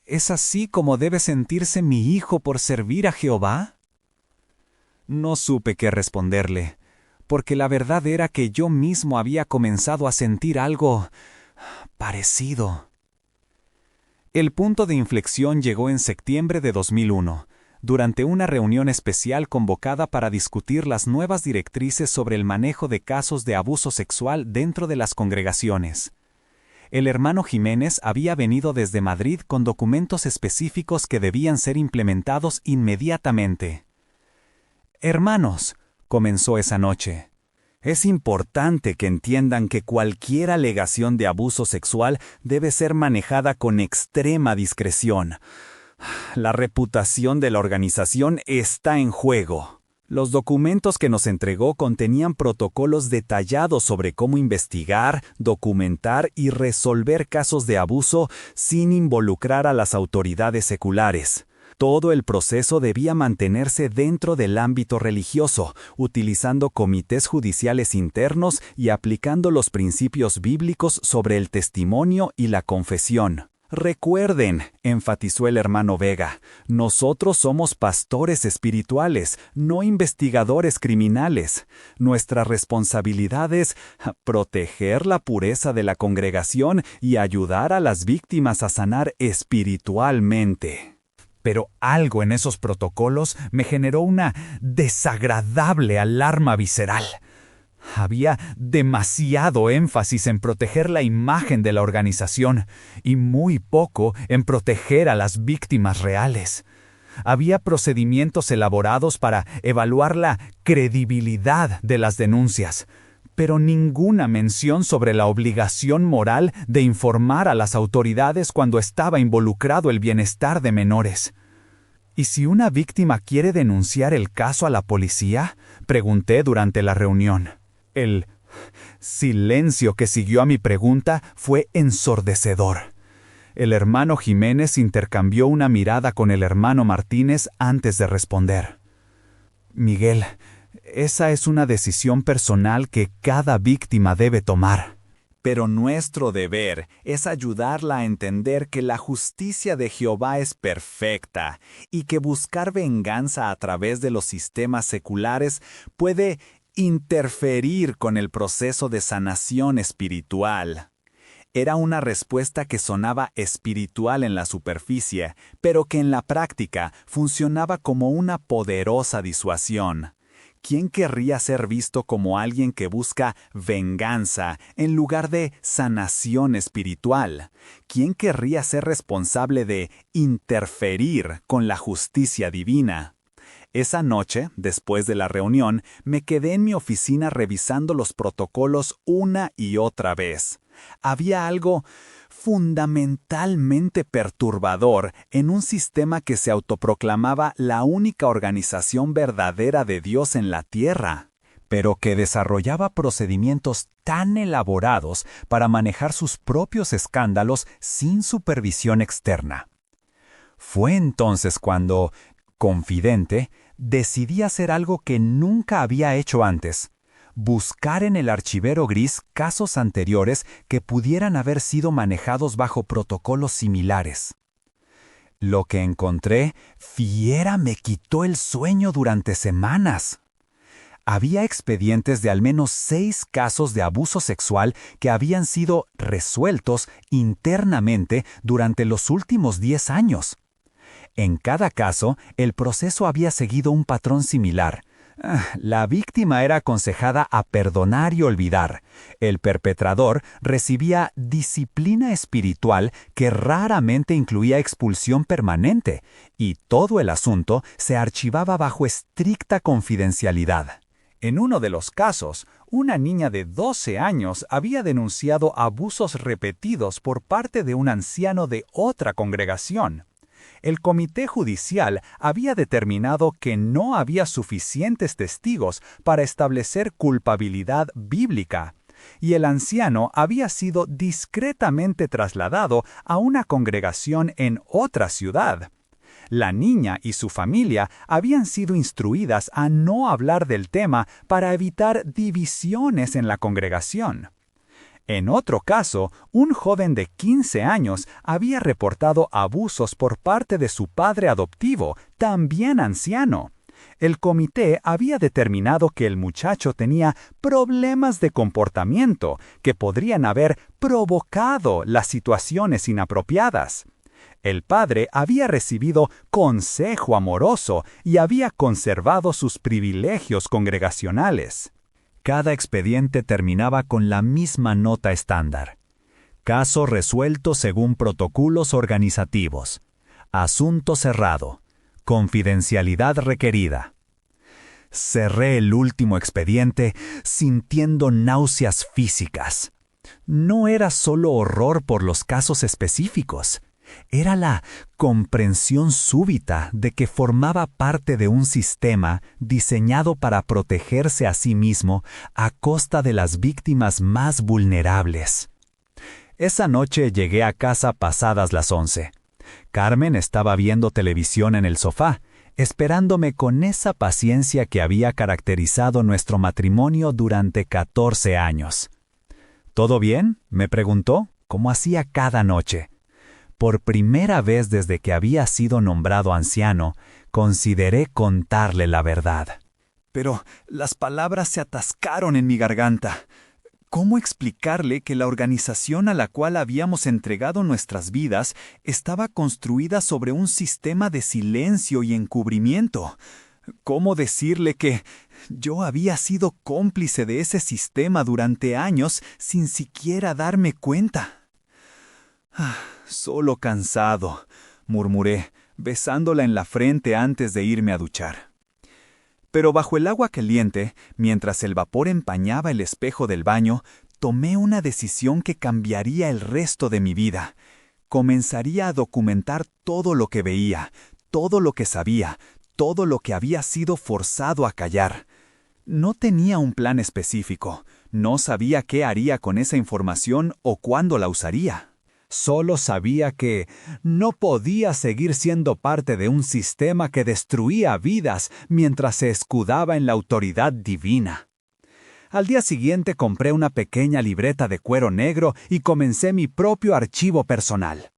¿Es así como debe sentirse mi hijo por servir a Jehová? No supe qué responderle, porque la verdad era que yo mismo había comenzado a sentir algo parecido. El punto de inflexión llegó en septiembre de 2001, durante una reunión especial convocada para discutir las nuevas directrices sobre el manejo de casos de abuso sexual dentro de las congregaciones. El hermano Jiménez había venido desde Madrid con documentos específicos que debían ser implementados inmediatamente. «Hermanos», comenzó esa noche, «es importante que entiendan que cualquier alegación de abuso sexual debe ser manejada con extrema discreción. La reputación de la organización está en juego». Los documentos que nos entregó contenían protocolos detallados sobre cómo investigar, documentar y resolver casos de abuso sin involucrar a las autoridades seculares. Todo el proceso debía mantenerse dentro del ámbito religioso, utilizando comités judiciales internos y aplicando los principios bíblicos sobre el testimonio y la confesión. Recuerden, enfatizó el hermano Vega, nosotros somos pastores espirituales, no investigadores criminales. Nuestra responsabilidad es proteger la pureza de la congregación y ayudar a las víctimas a sanar espiritualmente. Pero algo en esos protocolos me generó una desagradable alarma visceral. Había demasiado énfasis en proteger la imagen de la organización y muy poco en proteger a las víctimas reales. Había procedimientos elaborados para evaluar la credibilidad de las denuncias, pero ninguna mención sobre la obligación moral de informar a las autoridades cuando estaba involucrado el bienestar de menores. ¿Y si una víctima quiere denunciar el caso a la policía?, pregunté durante la reunión. El silencio que siguió a mi pregunta fue ensordecedor. El hermano Jiménez intercambió una mirada con el hermano Martínez antes de responder. Miguel, esa es una decisión personal que cada víctima debe tomar. Pero nuestro deber es ayudarla a entender que la justicia de Jehová es perfecta y que buscar venganza a través de los sistemas seculares puede interferir con el proceso de sanación espiritual. Era una respuesta que sonaba espiritual en la superficie, pero que en la práctica funcionaba como una poderosa disuasión. ¿Quién querría ser visto como alguien que busca venganza en lugar de sanación espiritual? ¿Quién querría ser responsable de interferir con la justicia divina? Esa noche, después de la reunión, me quedé en mi oficina revisando los protocolos una y otra vez. Había algo fundamentalmente perturbador en un sistema que se autoproclamaba la única organización verdadera de Dios en la tierra, pero que desarrollaba procedimientos tan elaborados para manejar sus propios escándalos sin supervisión externa. Fue entonces cuando, confidente, decidí hacer algo que nunca había hecho antes: buscar en el archivero gris casos anteriores que pudieran haber sido manejados bajo protocolos similares. Lo que encontré fiera me quitó el sueño durante semanas. Había expedientes de al menos 6 casos de abuso sexual que habían sido resueltos internamente durante los últimos 10 años. En cada caso, el proceso había seguido un patrón similar. La víctima era aconsejada a perdonar y olvidar. El perpetrador recibía disciplina espiritual que raramente incluía expulsión permanente, y todo el asunto se archivaba bajo estricta confidencialidad. En uno de los casos, una niña de 12 años había denunciado abusos repetidos por parte de un anciano de otra congregación. El comité judicial había determinado que no había suficientes testigos para establecer culpabilidad bíblica, y el anciano había sido discretamente trasladado a una congregación en otra ciudad. La niña y su familia habían sido instruidas a no hablar del tema para evitar divisiones en la congregación. En otro caso, un joven de 15 años había reportado abusos por parte de su padre adoptivo, también anciano. El comité había determinado que el muchacho tenía problemas de comportamiento que podrían haber provocado las situaciones inapropiadas. El padre había recibido consejo amoroso y había conservado sus privilegios congregacionales. Cada expediente terminaba con la misma nota estándar: caso resuelto según protocolos organizativos, asunto cerrado, confidencialidad requerida. Cerré el último expediente sintiendo náuseas físicas. No era solo horror por los casos específicos. Era la comprensión súbita de que formaba parte de un sistema diseñado para protegerse a sí mismo a costa de las víctimas más vulnerables. Esa noche llegué a casa pasadas las 11. Carmen estaba viendo televisión en el sofá, esperándome con esa paciencia que había caracterizado nuestro matrimonio durante 14 años. ¿Todo bien?, me preguntó, como hacía cada noche. Por primera vez desde que había sido nombrado anciano, consideré contarle la verdad. Pero las palabras se atascaron en mi garganta. ¿Cómo explicarle que la organización a la cual habíamos entregado nuestras vidas estaba construida sobre un sistema de silencio y encubrimiento? ¿Cómo decirle que Yo había sido cómplice de ese sistema durante años sin siquiera darme cuenta. Solo cansado, murmuré, besándola en la frente antes de irme a duchar. Pero bajo el agua caliente, mientras el vapor empañaba el espejo del baño, tomé una decisión que cambiaría el resto de mi vida. Comenzaría a documentar todo lo que veía, todo lo que sabía, todo lo que había sido forzado a callar. No tenía un plan específico, no sabía qué haría con esa información o cuándo la usaría. Solo sabía que no podía seguir siendo parte de un sistema que destruía vidas mientras se escudaba en la autoridad divina. Al día siguiente compré una pequeña libreta de cuero negro y comencé mi propio archivo personal.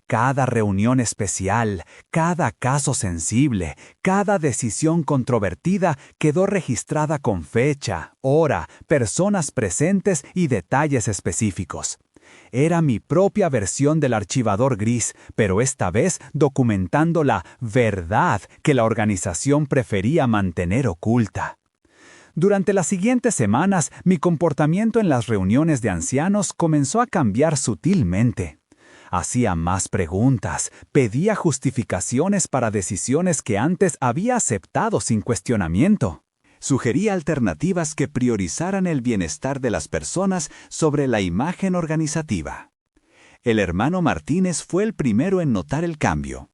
Cada reunión especial, cada caso sensible, cada decisión controvertida quedó registrada con fecha, hora, personas presentes y detalles específicos. Era mi propia versión del archivador gris, pero esta vez documentando la verdad que la organización prefería mantener oculta. Durante las siguientes semanas, mi comportamiento en las reuniones de ancianos comenzó a cambiar sutilmente. Hacía más preguntas, pedía justificaciones para decisiones que antes había aceptado sin cuestionamiento. Sugería alternativas que priorizaran el bienestar de las personas sobre la imagen organizativa. El hermano Martínez fue el primero en notar el cambio.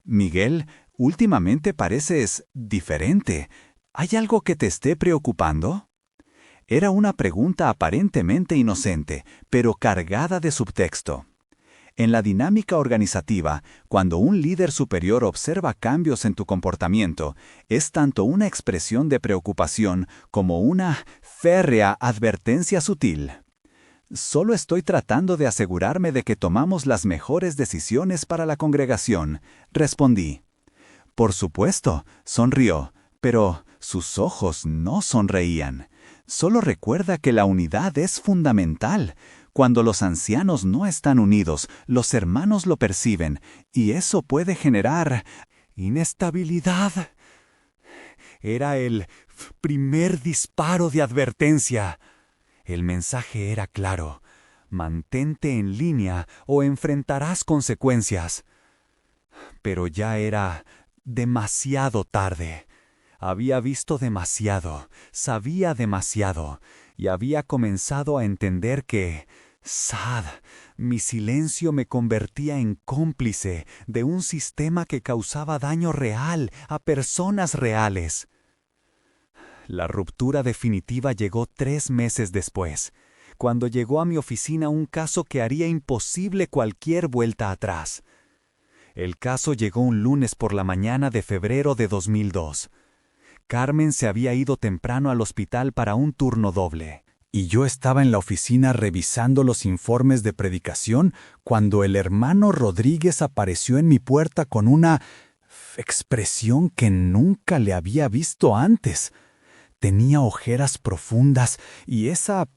«Miguel, últimamente pareces diferente. ¿Hay algo que te esté preocupando?» Era una pregunta aparentemente inocente, pero cargada de subtexto. En la dinámica organizativa, cuando un líder superior observa cambios en tu comportamiento, es tanto una expresión de preocupación como una férrea advertencia sutil. «Solo estoy tratando de asegurarme de que tomamos las mejores decisiones para la congregación», respondí. «Por supuesto», sonrió, pero sus ojos no sonreían. «Solo recuerda que la unidad es fundamental. Cuando los ancianos no están unidos, los hermanos lo perciben, y eso puede generar inestabilidad». Era el primer disparo de advertencia. El mensaje era claro: mantente en línea o enfrentarás consecuencias. Pero ya era demasiado tarde. Había visto demasiado, sabía demasiado, y había comenzado a entender que mi silencio me convertía en cómplice de un sistema que causaba daño real a personas reales. La ruptura definitiva llegó 3 meses después, cuando llegó a mi oficina un caso que haría imposible cualquier vuelta atrás. El caso llegó un lunes por la mañana de febrero de 2002. Carmen se había ido temprano al hospital para un turno doble. Y yo estaba en la oficina revisando los informes de predicación cuando el hermano Rodríguez apareció en mi puerta con una expresión que nunca le había visto antes. Tenía ojeras profundas y esa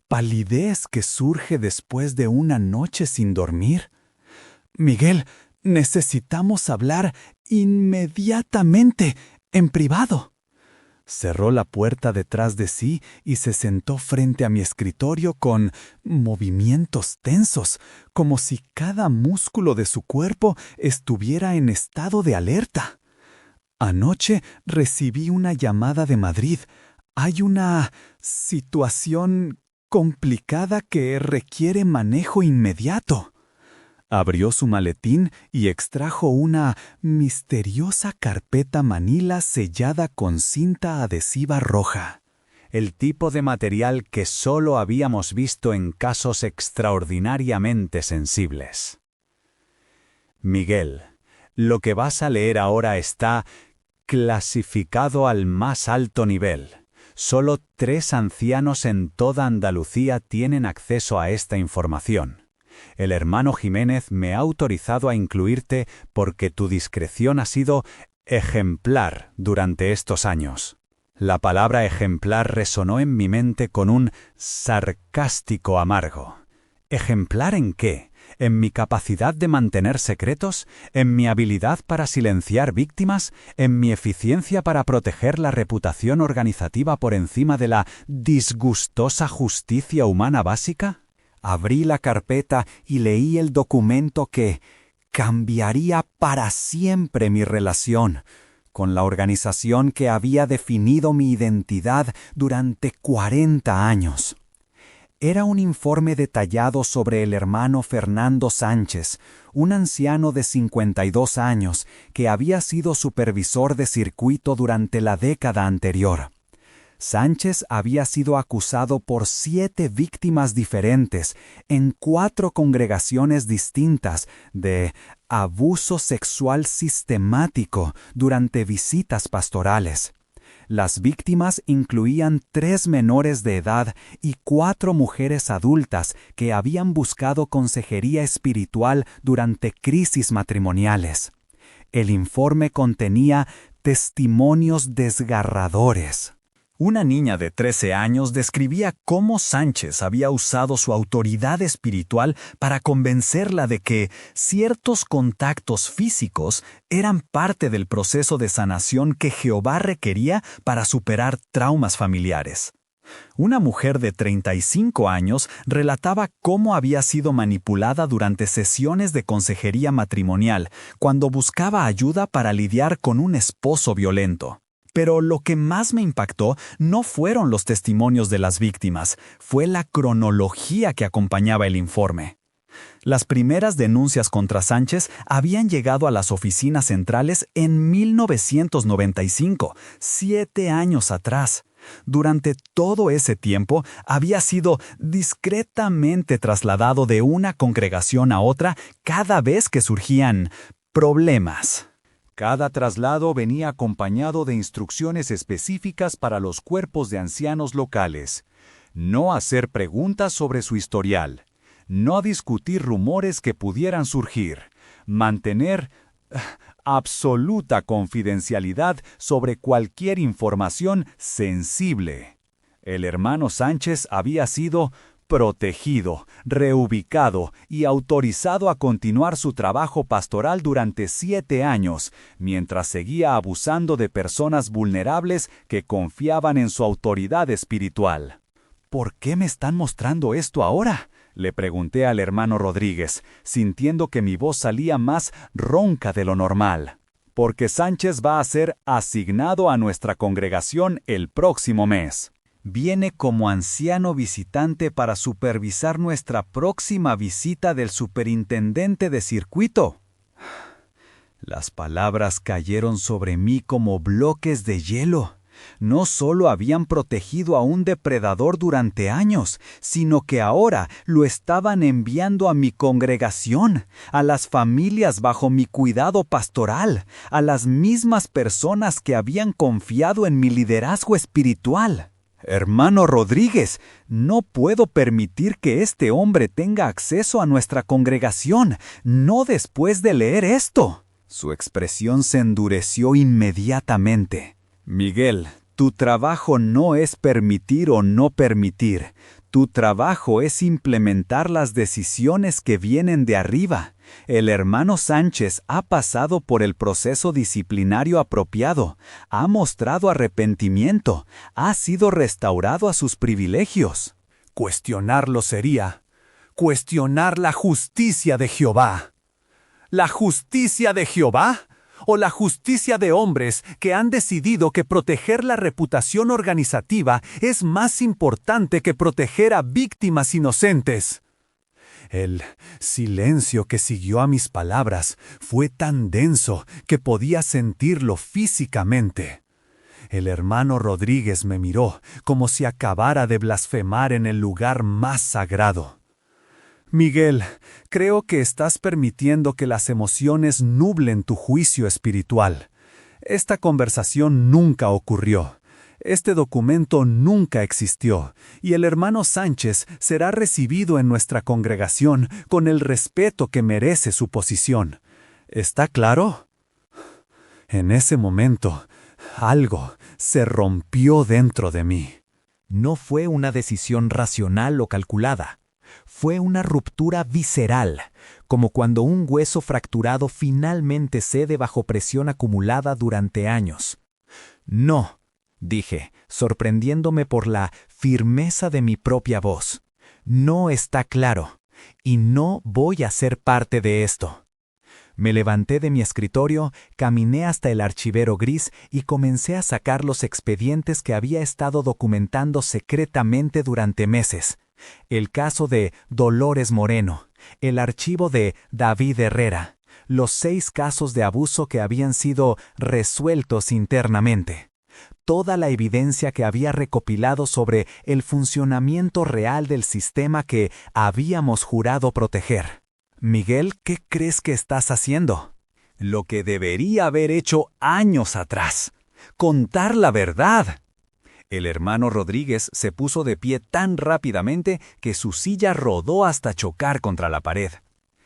palidez que surge después de una noche sin dormir. «Miguel, necesitamos hablar inmediatamente, en privado». Cerró la puerta detrás de sí y se sentó frente a mi escritorio con movimientos tensos, como si cada músculo de su cuerpo estuviera en estado de alerta. «Anoche recibí una llamada de Madrid. Hay una situación complicada que requiere manejo inmediato». Abrió su maletín y extrajo una misteriosa carpeta manila sellada con cinta adhesiva roja. El tipo de material que solo habíamos visto en casos extraordinariamente sensibles. «Miguel, lo que vas a leer ahora está clasificado al más alto nivel. Solo 3 ancianos en toda Andalucía tienen acceso a esta información. El hermano Jiménez me ha autorizado a incluirte porque tu discreción ha sido ejemplar durante estos años». La palabra ejemplar resonó en mi mente con un sarcástico amargo. ¿Ejemplar en qué? ¿En mi capacidad de mantener secretos? ¿En mi habilidad para silenciar víctimas? ¿En mi eficiencia para proteger la reputación organizativa por encima de la disgustosa justicia humana básica? Abrí la carpeta y leí el documento que cambiaría para siempre mi relación con la organización que había definido mi identidad durante 40 años. Era un informe detallado sobre el hermano Fernando Sánchez, un anciano de 52 años que había sido supervisor de circuito durante la década anterior. Sánchez había sido acusado por 7 víctimas diferentes en 4 congregaciones distintas de abuso sexual sistemático durante visitas pastorales. Las víctimas incluían 3 menores de edad y 4 mujeres adultas que habían buscado consejería espiritual durante crisis matrimoniales. El informe contenía testimonios desgarradores. Una niña de 13 años describía cómo Sánchez había usado su autoridad espiritual para convencerla de que ciertos contactos físicos eran parte del proceso de sanación que Jehová requería para superar traumas familiares. Una mujer de 35 años relataba cómo había sido manipulada durante sesiones de consejería matrimonial cuando buscaba ayuda para lidiar con un esposo violento. Pero lo que más me impactó no fueron los testimonios de las víctimas, fue la cronología que acompañaba el informe. Las primeras denuncias contra Sánchez habían llegado a las oficinas centrales en 1995, 7 años atrás. Durante todo ese tiempo había sido discretamente trasladado de una congregación a otra cada vez que surgían problemas. Cada traslado venía acompañado de instrucciones específicas para los cuerpos de ancianos locales. No hacer preguntas sobre su historial. No discutir rumores que pudieran surgir. Mantener absoluta confidencialidad sobre cualquier información sensible. El hermano Sánchez había sido protegido, reubicado y autorizado a continuar su trabajo pastoral durante 7 años, mientras seguía abusando de personas vulnerables que confiaban en su autoridad espiritual. ¿Por qué me están mostrando esto ahora?, le pregunté al hermano Rodríguez, sintiendo que mi voz salía más ronca de lo normal. Porque Sánchez va a ser asignado a nuestra congregación el próximo mes. Viene como anciano visitante para supervisar nuestra próxima visita del superintendente de circuito. Las palabras cayeron sobre mí como bloques de hielo. No solo habían protegido a un depredador durante años, sino que ahora lo estaban enviando a mi congregación, a las familias bajo mi cuidado pastoral, a las mismas personas que habían confiado en mi liderazgo espiritual. Hermano Rodríguez, no puedo permitir que este hombre tenga acceso a nuestra congregación, no después de leer esto. Su expresión se endureció inmediatamente. Miguel, tu trabajo no es permitir o no permitir. Tu trabajo es implementar las decisiones que vienen de arriba. El hermano Sánchez ha pasado por el proceso disciplinario apropiado, ha mostrado arrepentimiento, ha sido restaurado a sus privilegios. Cuestionarlo sería cuestionar la justicia de Jehová. ¿La justicia de Jehová? ¿O la justicia de hombres que han decidido que proteger la reputación organizativa es más importante que proteger a víctimas inocentes? El silencio que siguió a mis palabras fue tan denso que podía sentirlo físicamente. El hermano Rodríguez me miró como si acabara de blasfemar en el lugar más sagrado. Miguel, creo que estás permitiendo que las emociones nublen tu juicio espiritual. Esta conversación nunca ocurrió. Este documento nunca existió, y el hermano Sánchez será recibido en nuestra congregación con el respeto que merece su posición. ¿Está claro? En ese momento, algo se rompió dentro de mí. No fue una decisión racional o calculada. Fue una ruptura visceral, como cuando un hueso fracturado finalmente cede bajo presión acumulada durante años. No, dije, sorprendiéndome por la firmeza de mi propia voz. No está claro, y no voy a ser parte de esto. Me levanté de mi escritorio, caminé hasta el archivero gris y comencé a sacar los expedientes que había estado documentando secretamente durante meses. El caso de Dolores Moreno, el archivo de David Herrera, los 6 casos de abuso que habían sido resueltos internamente. Toda la evidencia que había recopilado sobre el funcionamiento real del sistema que habíamos jurado proteger. Miguel, ¿qué crees que estás haciendo? Lo que debería haber hecho años atrás. Contar la verdad. El hermano Rodríguez se puso de pie tan rápidamente que su silla rodó hasta chocar contra la pared.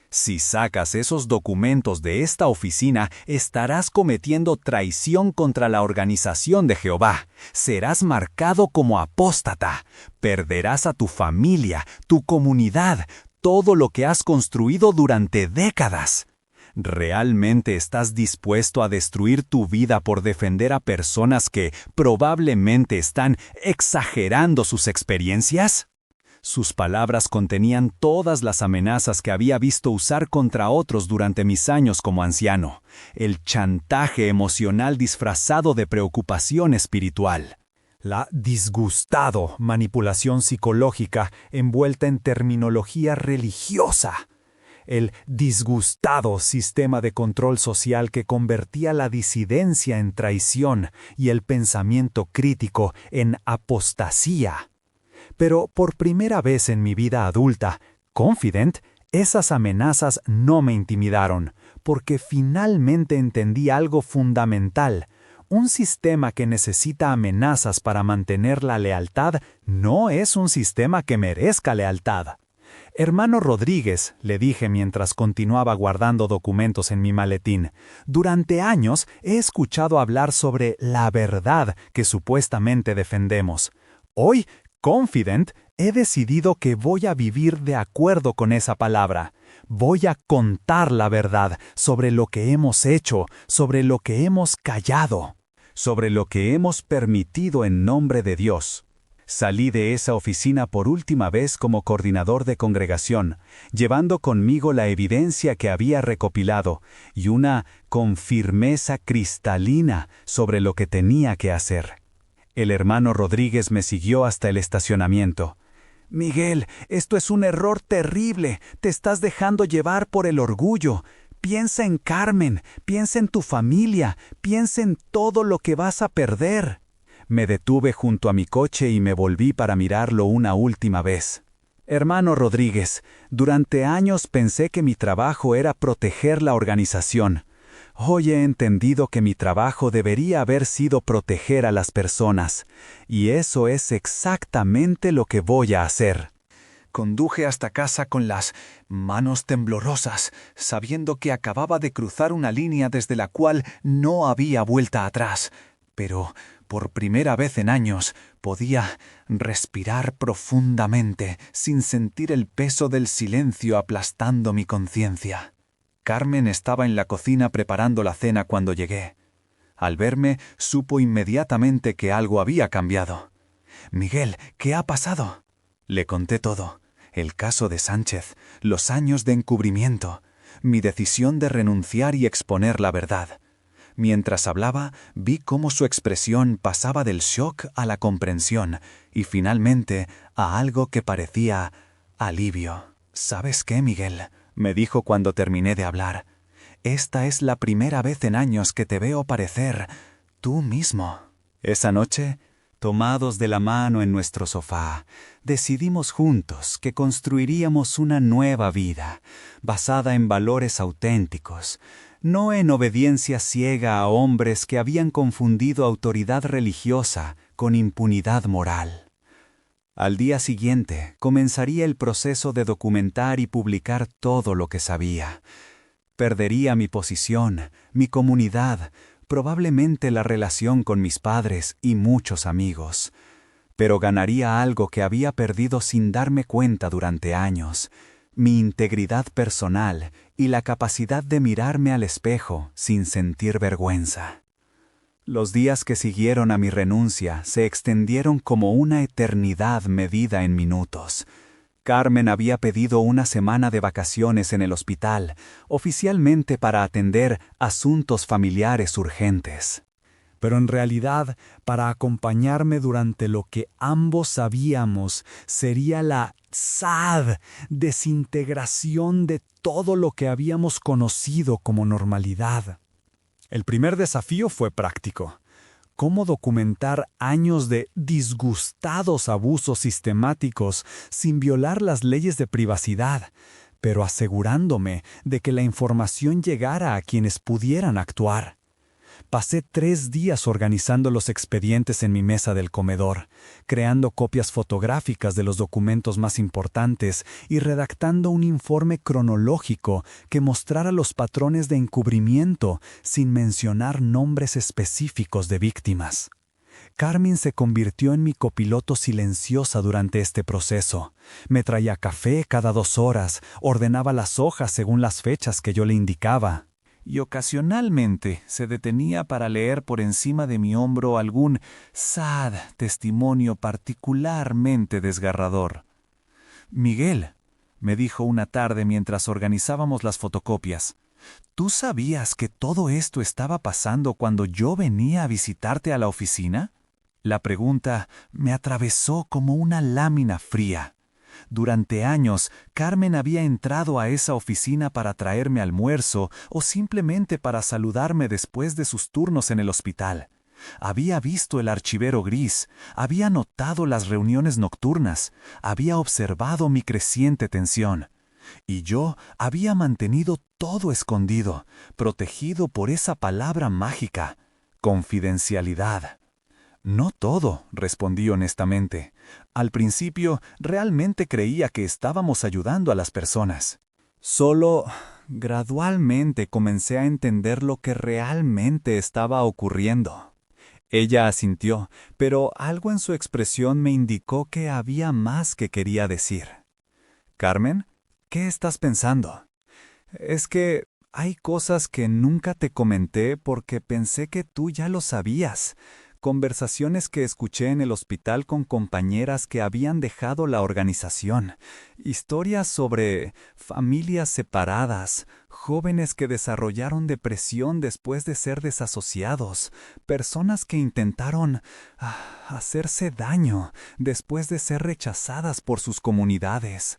Si sacas esos documentos de esta oficina, estarás cometiendo traición contra la organización de Jehová. Serás marcado como apóstata. Perderás a tu familia, tu comunidad, todo lo que has construido durante décadas. ¿Realmente estás dispuesto a destruir tu vida por defender a personas que probablemente están exagerando sus experiencias? Sus palabras contenían todas las amenazas que había visto usar contra otros durante mis años como anciano, el chantaje emocional disfrazado de preocupación espiritual. La disgustado manipulación psicológica envuelta en terminología religiosa. El disgustado sistema de control social que convertía la disidencia en traición y el pensamiento crítico en apostasía. Pero por primera vez en mi vida adulta, confident, esas amenazas no me intimidaron, porque finalmente entendí algo fundamental. Un sistema que necesita amenazas para mantener la lealtad no es un sistema que merezca lealtad. Hermano Rodríguez, le dije mientras continuaba guardando documentos en mi maletín, durante años he escuchado hablar sobre la verdad que supuestamente defendemos. Hoy, confident, he decidido que voy a vivir de acuerdo con esa palabra. Voy a contar la verdad sobre lo que hemos hecho, sobre lo que hemos callado, sobre lo que hemos permitido en nombre de Dios. Salí de esa oficina por última vez como coordinador de congregación, llevando conmigo la evidencia que había recopilado y una con firmeza cristalina sobre lo que tenía que hacer. El hermano Rodríguez me siguió hasta el estacionamiento. «Miguel, esto es un error terrible. Te estás dejando llevar por el orgullo. Piensa en Carmen, piensa en tu familia, piensa en todo lo que vas a perder». Me detuve junto a mi coche y me volví para mirarlo una última vez. «Hermano Rodríguez, durante años pensé que mi trabajo era proteger la organización. Hoy he entendido que mi trabajo debería haber sido proteger a las personas, y eso es exactamente lo que voy a hacer». Conduje hasta casa con las manos temblorosas, sabiendo que acababa de cruzar una línea desde la cual no había vuelta atrás, pero por primera vez en años podía respirar profundamente sin sentir el peso del silencio aplastando mi conciencia. Carmen estaba en la cocina preparando la cena cuando llegué. Al verme, supo inmediatamente que algo había cambiado. «Miguel, ¿qué ha pasado?». Le conté todo. El caso de Sánchez, los años de encubrimiento, mi decisión de renunciar y exponer la verdad. Mientras hablaba, vi cómo su expresión pasaba del shock a la comprensión y finalmente a algo que parecía alivio. «¿Sabes qué, Miguel?», me dijo cuando terminé de hablar. «Esta es la primera vez en años que te veo parecer tú mismo». Esa noche, tomados de la mano en nuestro sofá, decidimos juntos que construiríamos una nueva vida, basada en valores auténticos, no en obediencia ciega a hombres que habían confundido autoridad religiosa con impunidad moral. Al día siguiente comenzaría el proceso de documentar y publicar todo lo que sabía. Perdería mi posición, mi comunidad, probablemente la relación con mis padres y muchos amigos. pero ganaría algo que había perdido sin darme cuenta durante años: mi integridad personal y la capacidad de mirarme al espejo sin sentir vergüenza. Los días que siguieron a mi renuncia se extendieron como una eternidad medida en minutos. Carmen había pedido una semana de vacaciones en el hospital, oficialmente para atender asuntos familiares urgentes. Pero en realidad, para acompañarme durante lo que ambos sabíamos sería la sad desintegración de todo lo que habíamos conocido como normalidad. El primer desafío fue práctico: cómo documentar años de disgustados abusos sistemáticos sin violar las leyes de privacidad, pero asegurándome de que la información llegara a quienes pudieran actuar. Pasé 3 días organizando los expedientes en mi mesa del comedor, creando copias fotográficas de los documentos más importantes y redactando un informe cronológico que mostrara los patrones de encubrimiento sin mencionar nombres específicos de víctimas. Carmen se convirtió en mi copiloto silenciosa durante este proceso. Me traía café cada 2 horas, ordenaba las hojas según las fechas que yo le indicaba, y ocasionalmente se detenía para leer por encima de mi hombro algún sad testimonio particularmente desgarrador. «Miguel», me dijo una tarde mientras organizábamos las fotocopias, «¿tú sabías que todo esto estaba pasando cuando yo venía a visitarte a la oficina?» La pregunta me atravesó como una lámina fría. Durante años, Carmen había entrado a esa oficina para traerme almuerzo o simplemente para saludarme después de sus turnos en el hospital. Había visto el archivero gris, había notado las reuniones nocturnas, había observado mi creciente tensión. Y yo había mantenido todo escondido, protegido por esa palabra mágica: confidencialidad. «No todo», respondí honestamente. Al principio, realmente creía que estábamos ayudando a las personas. Solo gradualmente comencé a entender lo que realmente estaba ocurriendo. Ella asintió, pero algo en su expresión me indicó que había más que quería decir. «Carmen, ¿qué estás pensando?» «Es que hay cosas que nunca te comenté porque pensé que tú ya lo sabías». Conversaciones que escuché en el hospital con compañeras que habían dejado la organización. Historias sobre familias separadas, jóvenes que desarrollaron depresión después de ser desasociados, personas que intentaron hacerse daño después de ser rechazadas por sus comunidades.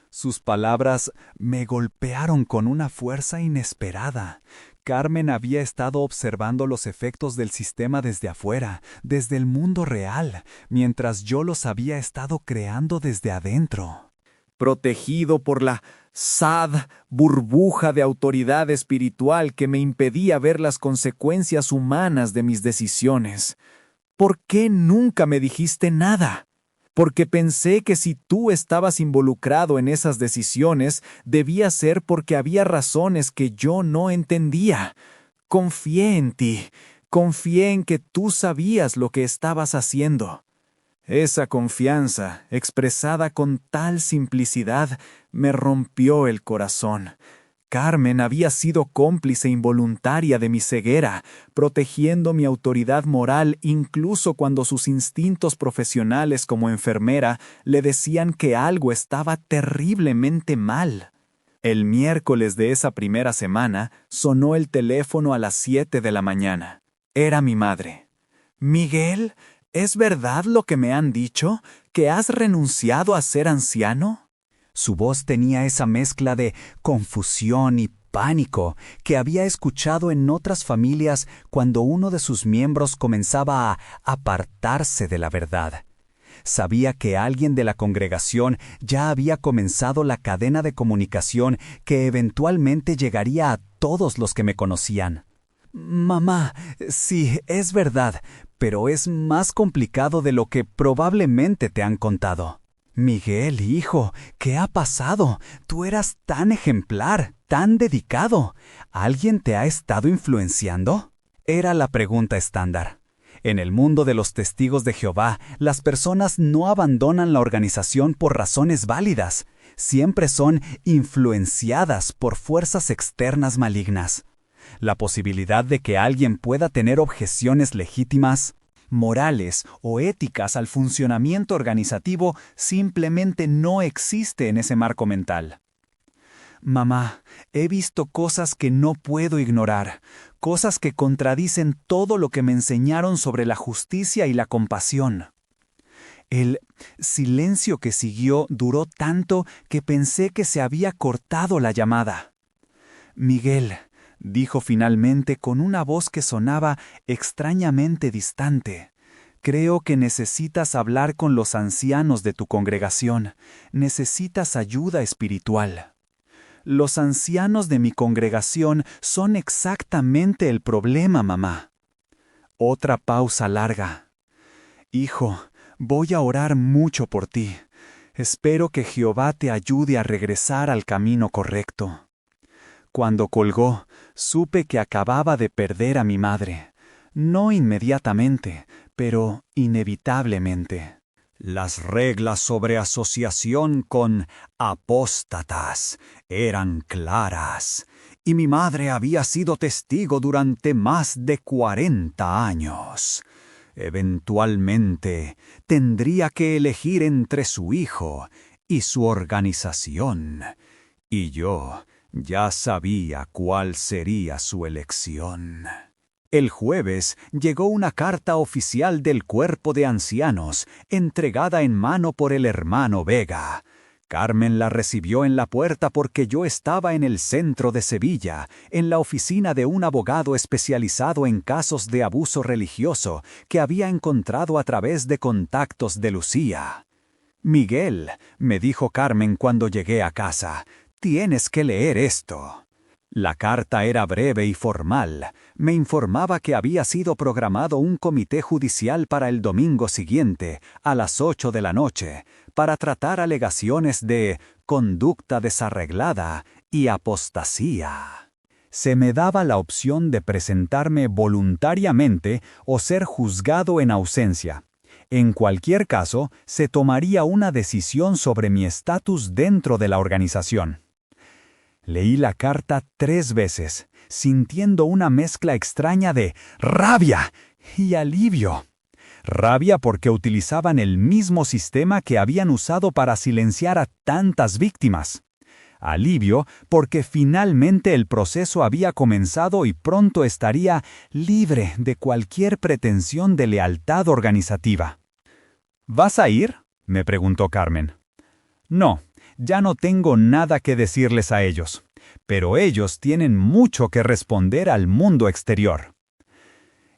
Sus palabras me golpearon con una fuerza inesperada. Carmen había estado observando los efectos del sistema desde afuera, desde el mundo real, mientras yo los había estado creando desde adentro. Protegido por la sad burbuja de autoridad espiritual que me impedía ver las consecuencias humanas de mis decisiones. ¿Por qué nunca me dijiste nada? Porque pensé que si tú estabas involucrado en esas decisiones, debía ser porque había razones que yo no entendía. Confié en ti, confié en que tú sabías lo que estabas haciendo. Esa confianza, expresada con tal simplicidad, me rompió el corazón. Carmen había sido cómplice involuntaria de mi ceguera, protegiendo mi autoridad moral incluso cuando sus instintos profesionales como enfermera le decían que algo estaba terriblemente mal. El miércoles de esa primera semana sonó el teléfono a las 7 de la mañana. Era mi madre. «Miguel, ¿es verdad lo que me han dicho? ¿Que has renunciado a ser anciano?» Su voz tenía esa mezcla de confusión y pánico que había escuchado en otras familias cuando uno de sus miembros comenzaba a apartarse de la verdad. Sabía que alguien de la congregación ya había comenzado la cadena de comunicación que eventualmente llegaría a todos los que me conocían. «Mamá, sí, es verdad, pero es más complicado de lo que probablemente te han contado». «Miguel, hijo, ¿qué ha pasado? Tú eras tan ejemplar, tan dedicado. ¿Alguien te ha estado influenciando?» Era la pregunta estándar. En el mundo de los testigos de Jehová, las personas no abandonan la organización por razones válidas. Siempre son influenciadas por fuerzas externas malignas. La posibilidad de que alguien pueda tener objeciones legítimas, morales o éticas al funcionamiento organizativo simplemente no existe en ese marco mental. Mamá, he visto cosas que no puedo ignorar, cosas que contradicen todo lo que me enseñaron sobre la justicia y la compasión. El silencio que siguió duró tanto que pensé que se había cortado la llamada. Miguel, dijo finalmente con una voz que sonaba extrañamente distante. Creo que necesitas hablar con los ancianos de tu congregación. Necesitas ayuda espiritual. Los ancianos de mi congregación son exactamente el problema, mamá. Otra pausa larga. Hijo, voy a orar mucho por ti. Espero que Jehová te ayude a regresar al camino correcto. Cuando colgó, supe que acababa de perder a mi madre. No inmediatamente, pero inevitablemente. Las reglas sobre asociación con apóstatas eran claras, y mi madre había sido testigo durante más de 40 años. Eventualmente, tendría que elegir entre su hijo y su organización, y yo ya sabía cuál sería su elección. El jueves llegó una carta oficial del cuerpo de ancianos, entregada en mano por el hermano Vega. Carmen la recibió en la puerta porque yo estaba en el centro de Sevilla, en la oficina de un abogado especializado en casos de abuso religioso que había encontrado a través de contactos de Lucía. «Miguel», me dijo Carmen cuando llegué a casa, «tienes que leer esto». La carta era breve y formal. Me informaba que había sido programado un comité judicial para el domingo siguiente, a las 8 de la noche, para tratar alegaciones de conducta desarreglada y apostasía. Se me daba la opción de presentarme voluntariamente o ser juzgado en ausencia. En cualquier caso, se tomaría una decisión sobre mi estatus dentro de la organización. Leí la carta 3 veces, sintiendo una mezcla extraña de rabia y alivio. Rabia porque utilizaban el mismo sistema que habían usado para silenciar a tantas víctimas. Alivio porque finalmente el proceso había comenzado y pronto estaría libre de cualquier pretensión de lealtad organizativa. ¿Vas a ir?, me preguntó Carmen. No. Ya no tengo nada que decirles a ellos, pero ellos tienen mucho que responder al mundo exterior.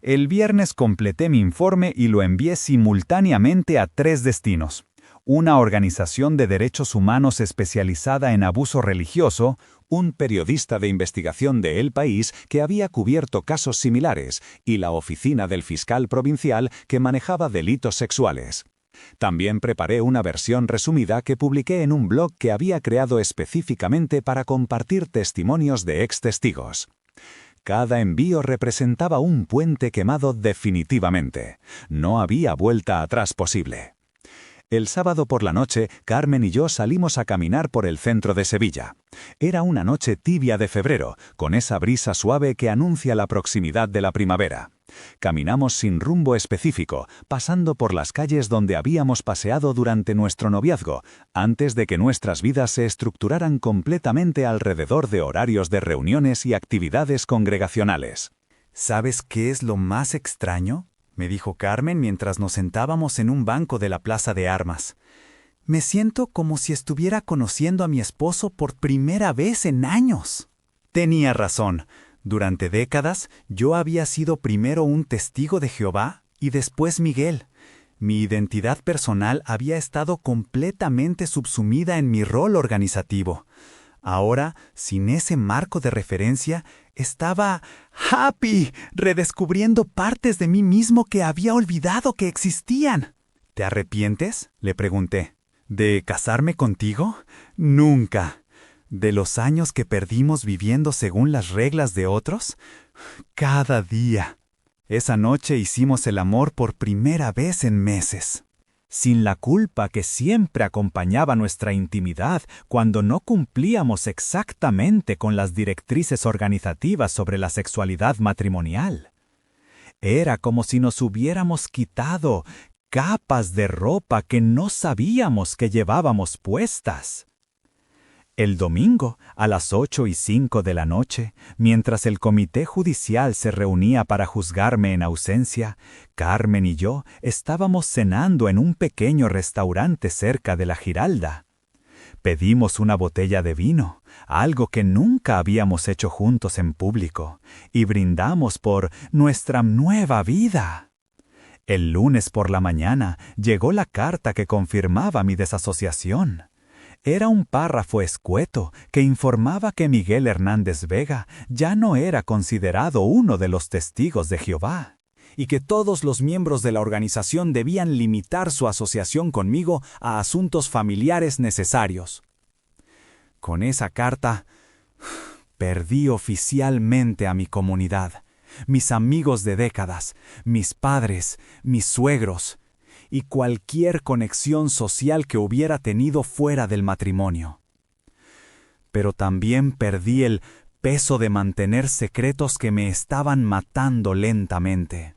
El viernes completé mi informe y lo envié simultáneamente a 3 destinos: una organización de derechos humanos especializada en abuso religioso, un periodista de investigación de El País que había cubierto casos similares y la oficina del fiscal provincial que manejaba delitos sexuales. También preparé una versión resumida que publiqué en un blog que había creado específicamente para compartir testimonios de ex-testigos. Cada envío representaba un puente quemado definitivamente. No había vuelta atrás posible. El sábado por la noche, Carmen y yo salimos a caminar por el centro de Sevilla. Era una noche tibia de febrero, con esa brisa suave que anuncia la proximidad de la primavera. Caminamos sin rumbo específico, pasando por las calles donde habíamos paseado durante nuestro noviazgo, antes de que nuestras vidas se estructuraran completamente alrededor de horarios de reuniones y actividades congregacionales. ¿Sabes qué es lo más extraño?, me dijo Carmen mientras nos sentábamos en un banco de la Plaza de Armas. Me siento como si estuviera conociendo a mi esposo por primera vez en años. Tenía razón. Durante décadas, yo había sido primero un testigo de Jehová y después Miguel. Mi identidad personal había estado completamente subsumida en mi rol organizativo. Ahora, sin ese marco de referencia, estaba happy, redescubriendo partes de mí mismo que había olvidado que existían. ¿Te arrepientes?, le pregunté. ¿De casarme contigo? Nunca. ¿De los años que perdimos viviendo según las reglas de otros? Cada día. Esa noche hicimos el amor por primera vez en meses. Sin la culpa que siempre acompañaba nuestra intimidad cuando no cumplíamos exactamente con las directrices organizativas sobre la sexualidad matrimonial. Era como si nos hubiéramos quitado capas de ropa que no sabíamos que llevábamos puestas. El domingo, a las 8:05 de la noche, mientras el comité judicial se reunía para juzgarme en ausencia, Carmen y yo estábamos cenando en un pequeño restaurante cerca de la Giralda. Pedimos una botella de vino, algo que nunca habíamos hecho juntos en público, y brindamos por nuestra nueva vida. El lunes por la mañana llegó la carta que confirmaba mi desasociación. Era un párrafo escueto que informaba que Miguel Hernández Vega ya no era considerado uno de los testigos de Jehová, y que todos los miembros de la organización debían limitar su asociación conmigo a asuntos familiares necesarios. Con esa carta, perdí oficialmente a mi comunidad, mis amigos de décadas, mis padres, mis suegros, y cualquier conexión social que hubiera tenido fuera del matrimonio. Pero también perdí el peso de mantener secretos que me estaban matando lentamente.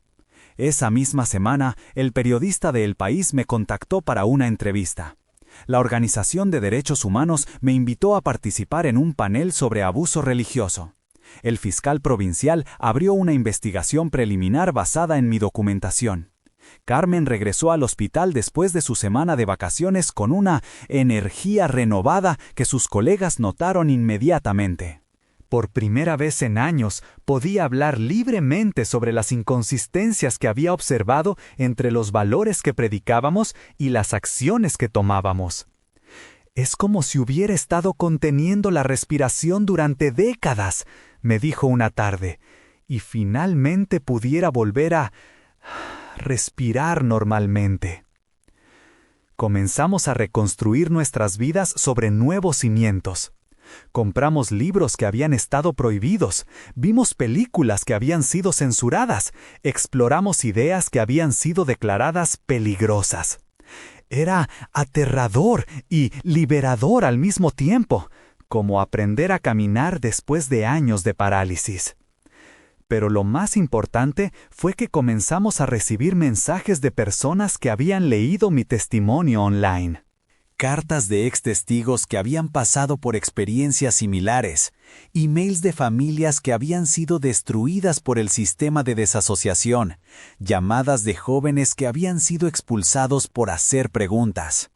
Esa misma semana, el periodista de El País me contactó para una entrevista. La Organización de Derechos Humanos me invitó a participar en un panel sobre abuso religioso. El fiscal provincial abrió una investigación preliminar basada en mi documentación. Carmen regresó al hospital después de su semana de vacaciones con una energía renovada que sus colegas notaron inmediatamente. Por primera vez en años, podía hablar libremente sobre las inconsistencias que había observado entre los valores que predicábamos y las acciones que tomábamos. Es como si hubiera estado conteniendo la respiración durante décadas, me dijo una tarde, y finalmente pudiera volver a respirar normalmente. Comenzamos a reconstruir nuestras vidas sobre nuevos cimientos. Compramos libros que habían estado prohibidos, vimos películas que habían sido censuradas, exploramos ideas que habían sido declaradas peligrosas. Era aterrador y liberador al mismo tiempo, como aprender a caminar después de años de parálisis. Pero lo más importante fue que comenzamos a recibir mensajes de personas que habían leído mi testimonio online. Cartas de ex testigos que habían pasado por experiencias similares, emails de familias que habían sido destruidas por el sistema de desasociación, llamadas de jóvenes que habían sido expulsados por hacer preguntas.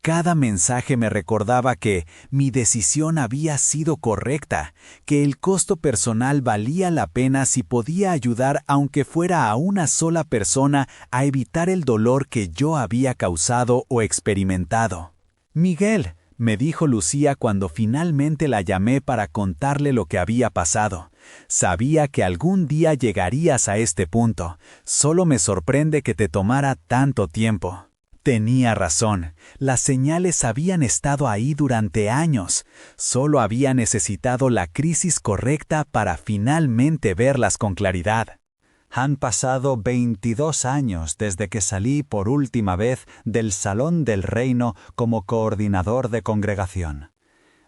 Cada mensaje me recordaba que mi decisión había sido correcta, que el costo personal valía la pena si podía ayudar aunque fuera a una sola persona a evitar el dolor que yo había causado o experimentado. «Miguel», me dijo Lucía cuando finalmente la llamé para contarle lo que había pasado. «Sabía que algún día llegarías a este punto. Solo me sorprende que te tomara tanto tiempo». Tenía razón, las señales habían estado ahí durante años, solo había necesitado la crisis correcta para finalmente verlas con claridad. Han pasado 22 años desde que salí por última vez del Salón del Reino como coordinador de congregación.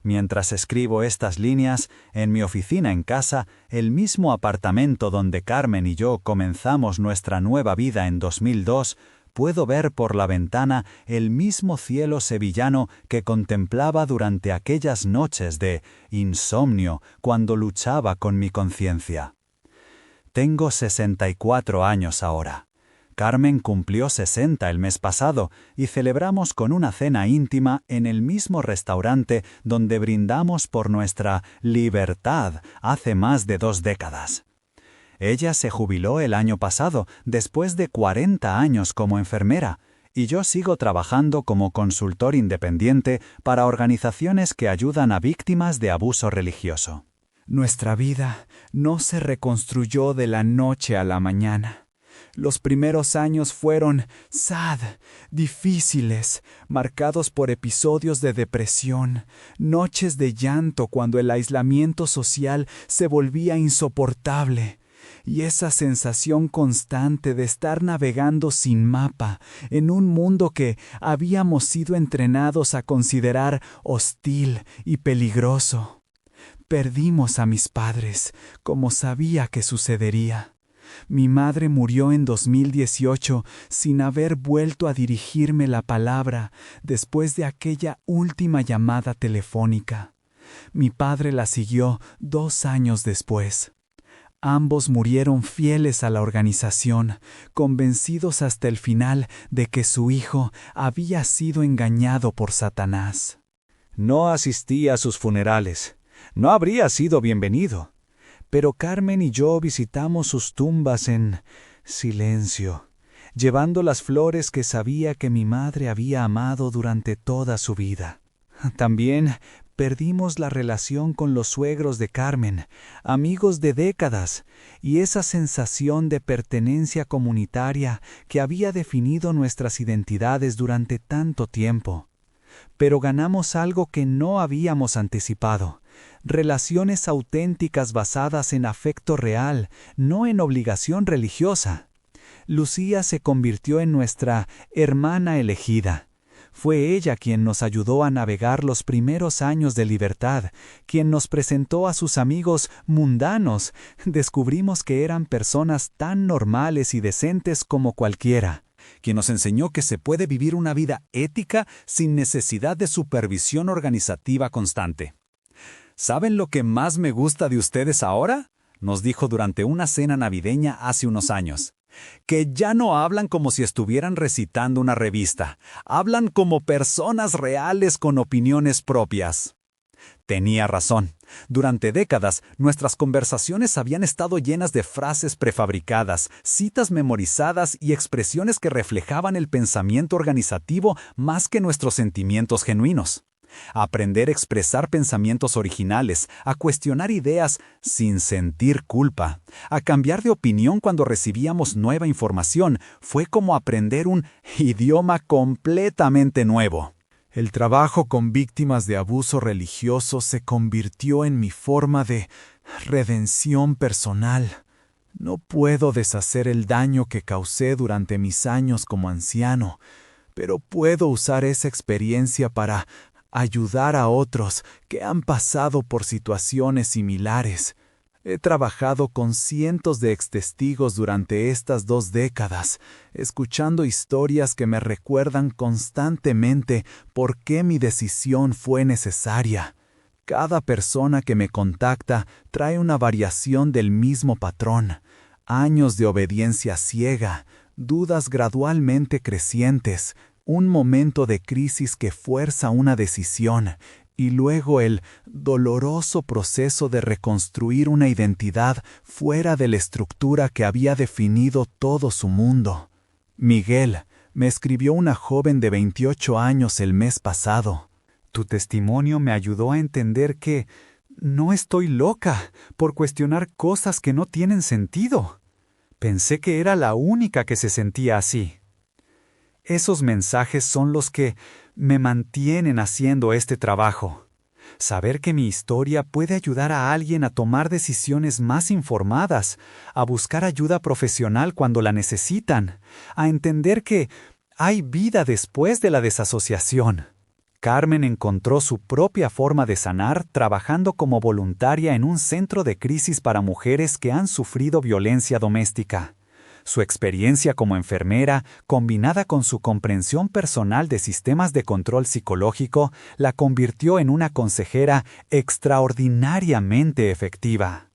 Mientras escribo estas líneas, en mi oficina en casa, el mismo apartamento donde Carmen y yo comenzamos nuestra nueva vida en 2002, puedo ver por la ventana el mismo cielo sevillano que contemplaba durante aquellas noches de insomnio cuando luchaba con mi conciencia. Tengo 64 años ahora. Carmen cumplió 60 el mes pasado y celebramos con una cena íntima en el mismo restaurante donde brindamos por nuestra libertad hace más de 2 décadas. Ella se jubiló el año pasado, después de 40 años como enfermera, y yo sigo trabajando como consultor independiente para organizaciones que ayudan a víctimas de abuso religioso. Nuestra vida no se reconstruyó de la noche a la mañana. Los primeros años fueron difíciles, marcados por episodios de depresión, noches de llanto cuando el aislamiento social se volvía insoportable. y esa sensación constante de estar navegando sin mapa en un mundo que habíamos sido entrenados a considerar hostil y peligroso. Perdimos a mis padres, como sabía que sucedería. Mi madre murió en 2018 sin haber vuelto a dirigirme la palabra después de aquella última llamada telefónica. Mi padre la siguió 2 años después. Ambos murieron fieles a la organización, convencidos hasta el final de que su hijo había sido engañado por Satanás. No asistí a sus funerales. No habría sido bienvenido. Pero Carmen y yo visitamos sus tumbas en silencio, llevando las flores que sabía que mi madre había amado durante toda su vida. También perdimos la relación con los suegros de Carmen, amigos de décadas, y esa sensación de pertenencia comunitaria que había definido nuestras identidades durante tanto tiempo. Pero ganamos algo que no habíamos anticipado: relaciones auténticas basadas en afecto real, no en obligación religiosa. Lucía se convirtió en nuestra hermana elegida. Fue ella quien nos ayudó a navegar los primeros años de libertad, quien nos presentó a sus amigos mundanos. Descubrimos que eran personas tan normales y decentes como cualquiera, quien nos enseñó que se puede vivir una vida ética sin necesidad de supervisión organizativa constante. ¿Saben lo que más me gusta de ustedes ahora?, nos dijo durante una cena navideña hace unos años. Que ya no hablan como si estuvieran recitando una revista, hablan como personas reales con opiniones propias. Tenía razón. Durante décadas, nuestras conversaciones habían estado llenas de frases prefabricadas, citas memorizadas y expresiones que reflejaban el pensamiento organizativo más que nuestros sentimientos genuinos. Aprender a expresar pensamientos originales, a cuestionar ideas sin sentir culpa, a cambiar de opinión cuando recibíamos nueva información, fue como aprender un idioma completamente nuevo. El trabajo con víctimas de abuso religioso se convirtió en mi forma de redención personal. No puedo deshacer el daño que causé durante mis años como anciano, pero puedo usar esa experiencia para ayudar a otros que han pasado por situaciones similares. He trabajado con cientos de extestigos durante estas 2 décadas, escuchando historias que me recuerdan constantemente por qué mi decisión fue necesaria. Cada persona que me contacta trae una variación del mismo patrón: años de obediencia ciega, dudas gradualmente crecientes, un momento de crisis que fuerza una decisión, y luego el doloroso proceso de reconstruir una identidad fuera de la estructura que había definido todo su mundo. Miguel, me escribió una joven de 28 años el mes pasado. Tu testimonio me ayudó a entender que no estoy loca por cuestionar cosas que no tienen sentido. Pensé que era la única que se sentía así. Esos mensajes son los que me mantienen haciendo este trabajo. Saber que mi historia puede ayudar a alguien a tomar decisiones más informadas, a buscar ayuda profesional cuando la necesitan, a entender que hay vida después de la desasociación. Carmen encontró su propia forma de sanar trabajando como voluntaria en un centro de crisis para mujeres que han sufrido violencia doméstica. Su experiencia como enfermera, combinada con su comprensión personal de sistemas de control psicológico, la convirtió en una consejera extraordinariamente efectiva.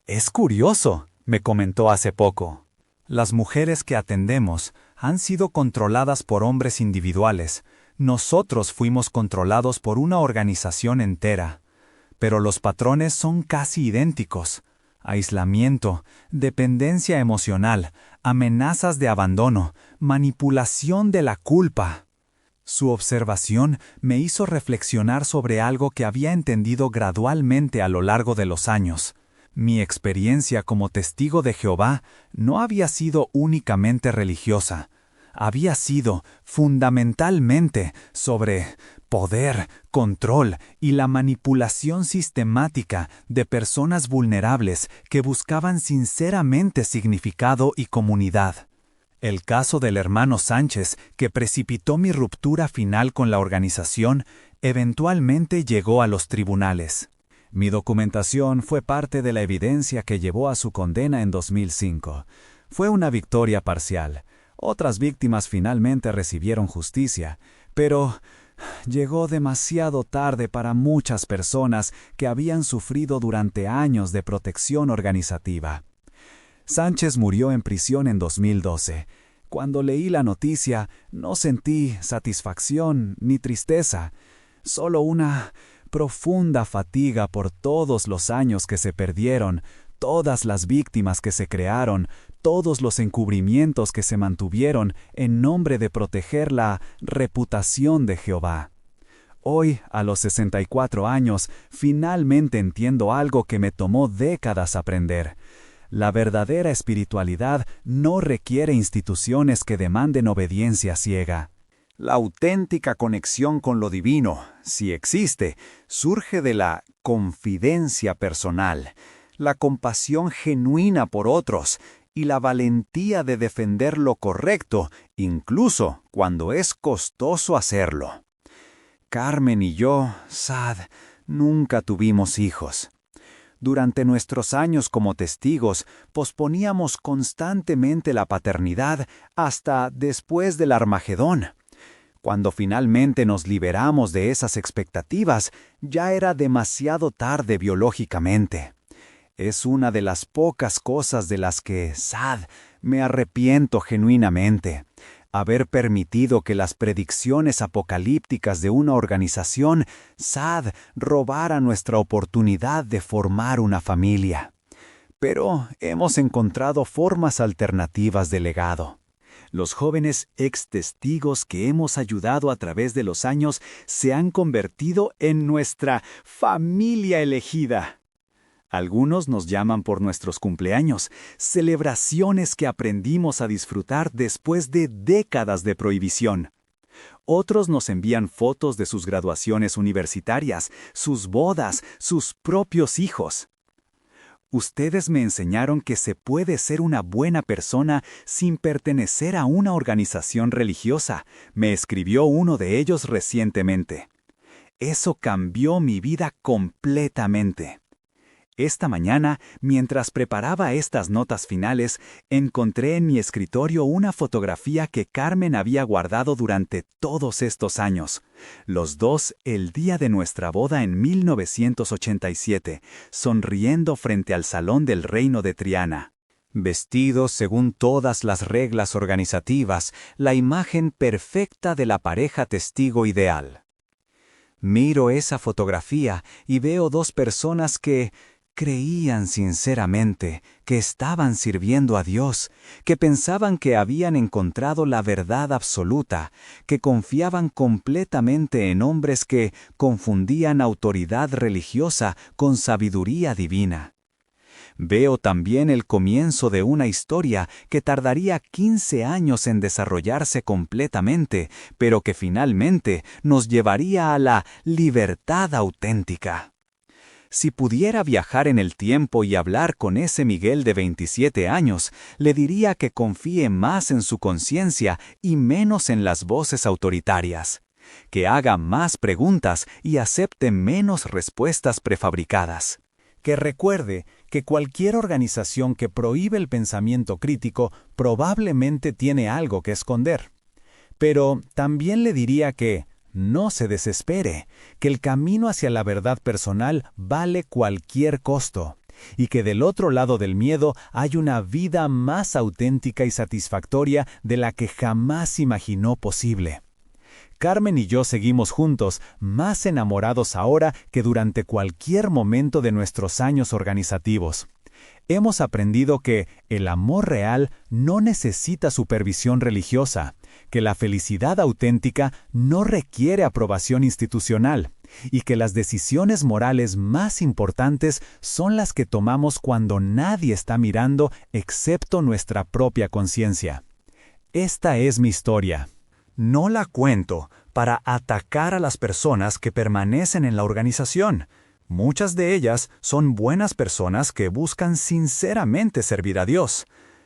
Es curioso, me comentó hace poco. Las mujeres que atendemos han sido controladas por hombres individuales. Nosotros fuimos controlados por una organización entera. Pero los patrones son casi idénticos: aislamiento, dependencia emocional, amenazas de abandono, manipulación de la culpa. Su observación me hizo reflexionar sobre algo que había entendido gradualmente a lo largo de los años. Mi experiencia como testigo de Jehová no había sido únicamente religiosa. había sido fundamentalmente sobre poder, control y la manipulación sistemática de personas vulnerables que buscaban sinceramente significado y comunidad. El caso del hermano Sánchez, que precipitó mi ruptura final con la organización, eventualmente llegó a los tribunales. Mi documentación fue parte de la evidencia que llevó a su condena en 2005. Fue una victoria parcial. Otras víctimas finalmente recibieron justicia, pero llegó demasiado tarde para muchas personas que habían sufrido durante años de protección organizativa. Sánchez murió en prisión en 2012. Cuando leí la noticia, no sentí satisfacción ni tristeza, solo una profunda fatiga por todos los años que se perdieron, todas las víctimas que se crearon, todos los encubrimientos que se mantuvieron en nombre de proteger la reputación de Jehová. Hoy, a los 64 años, finalmente entiendo algo que me tomó décadas aprender. La verdadera espiritualidad no requiere instituciones que demanden obediencia ciega. La auténtica conexión con lo divino, si existe, surge de la confidencia personal, la compasión genuina por otros y la valentía de defender lo correcto, incluso cuando es costoso hacerlo. Carmen y yo, Sad, nunca tuvimos hijos. Durante nuestros años como testigos, posponíamos constantemente la paternidad hasta después del Armagedón. Cuando finalmente nos liberamos de esas expectativas, ya era demasiado tarde biológicamente. Es una de las pocas cosas de las que, Sad, me arrepiento genuinamente. Haber permitido que las predicciones apocalípticas de una organización, Sad, robara nuestra oportunidad de formar una familia. Pero hemos encontrado formas alternativas de legado. Los jóvenes ex-testigos que hemos ayudado a través de los años se han convertido en nuestra familia elegida. Algunos nos llaman por nuestros cumpleaños, celebraciones que aprendimos a disfrutar después de décadas de prohibición. Otros nos envían fotos de sus graduaciones universitarias, sus bodas, sus propios hijos. Ustedes me enseñaron que se puede ser una buena persona sin pertenecer a una organización religiosa, me escribió uno de ellos recientemente. Eso cambió mi vida completamente. Esta mañana, mientras preparaba estas notas finales, encontré en mi escritorio una fotografía que Carmen había guardado durante todos estos años. Los dos el día de nuestra boda en 1987, sonriendo frente al Salón del Reino de Triana. Vestidos según todas las reglas organizativas, la imagen perfecta de la pareja testigo ideal. Miro esa fotografía y veo dos personas que creían sinceramente que estaban sirviendo a Dios, que pensaban que habían encontrado la verdad absoluta, que confiaban completamente en hombres que confundían autoridad religiosa con sabiduría divina. Veo también el comienzo de una historia que tardaría 15 años en desarrollarse completamente, pero que finalmente nos llevaría a la libertad auténtica. Si pudiera viajar en el tiempo y hablar con ese Miguel de 27 años, le diría que confíe más en su conciencia y menos en las voces autoritarias, que haga más preguntas y acepte menos respuestas prefabricadas, que recuerde que cualquier organización que prohíbe el pensamiento crítico probablemente tiene algo que esconder. Pero también le diría que no se desespere, que el camino hacia la verdad personal vale cualquier costo, y que del otro lado del miedo hay una vida más auténtica y satisfactoria de la que jamás imaginó posible. Carmen y yo seguimos juntos, más enamorados ahora que durante cualquier momento de nuestros años organizativos. Hemos aprendido que el amor real no necesita supervisión religiosa, que la felicidad auténtica no requiere aprobación institucional, y que las decisiones morales más importantes son las que tomamos cuando nadie está mirando excepto nuestra propia conciencia. Esta es mi historia. No la cuento para atacar a las personas que permanecen en la organización. Muchas de ellas son buenas personas que buscan sinceramente servir a Dios,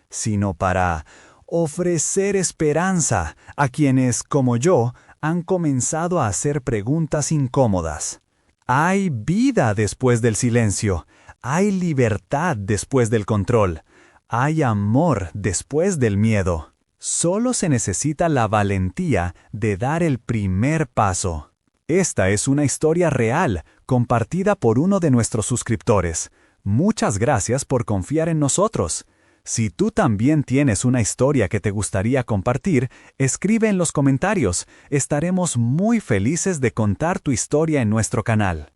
sino para ofrecer esperanza a quienes, como yo, han comenzado a hacer preguntas incómodas. Hay vida después del silencio, hay libertad después del control, hay amor después del miedo. Solo se necesita la valentía de dar el primer paso. Esta es una historia real, compartida por uno de nuestros suscriptores. Muchas gracias por confiar en nosotros. Si tú también tienes una historia que te gustaría compartir, escribe en los comentarios. Estaremos muy felices de contar tu historia en nuestro canal.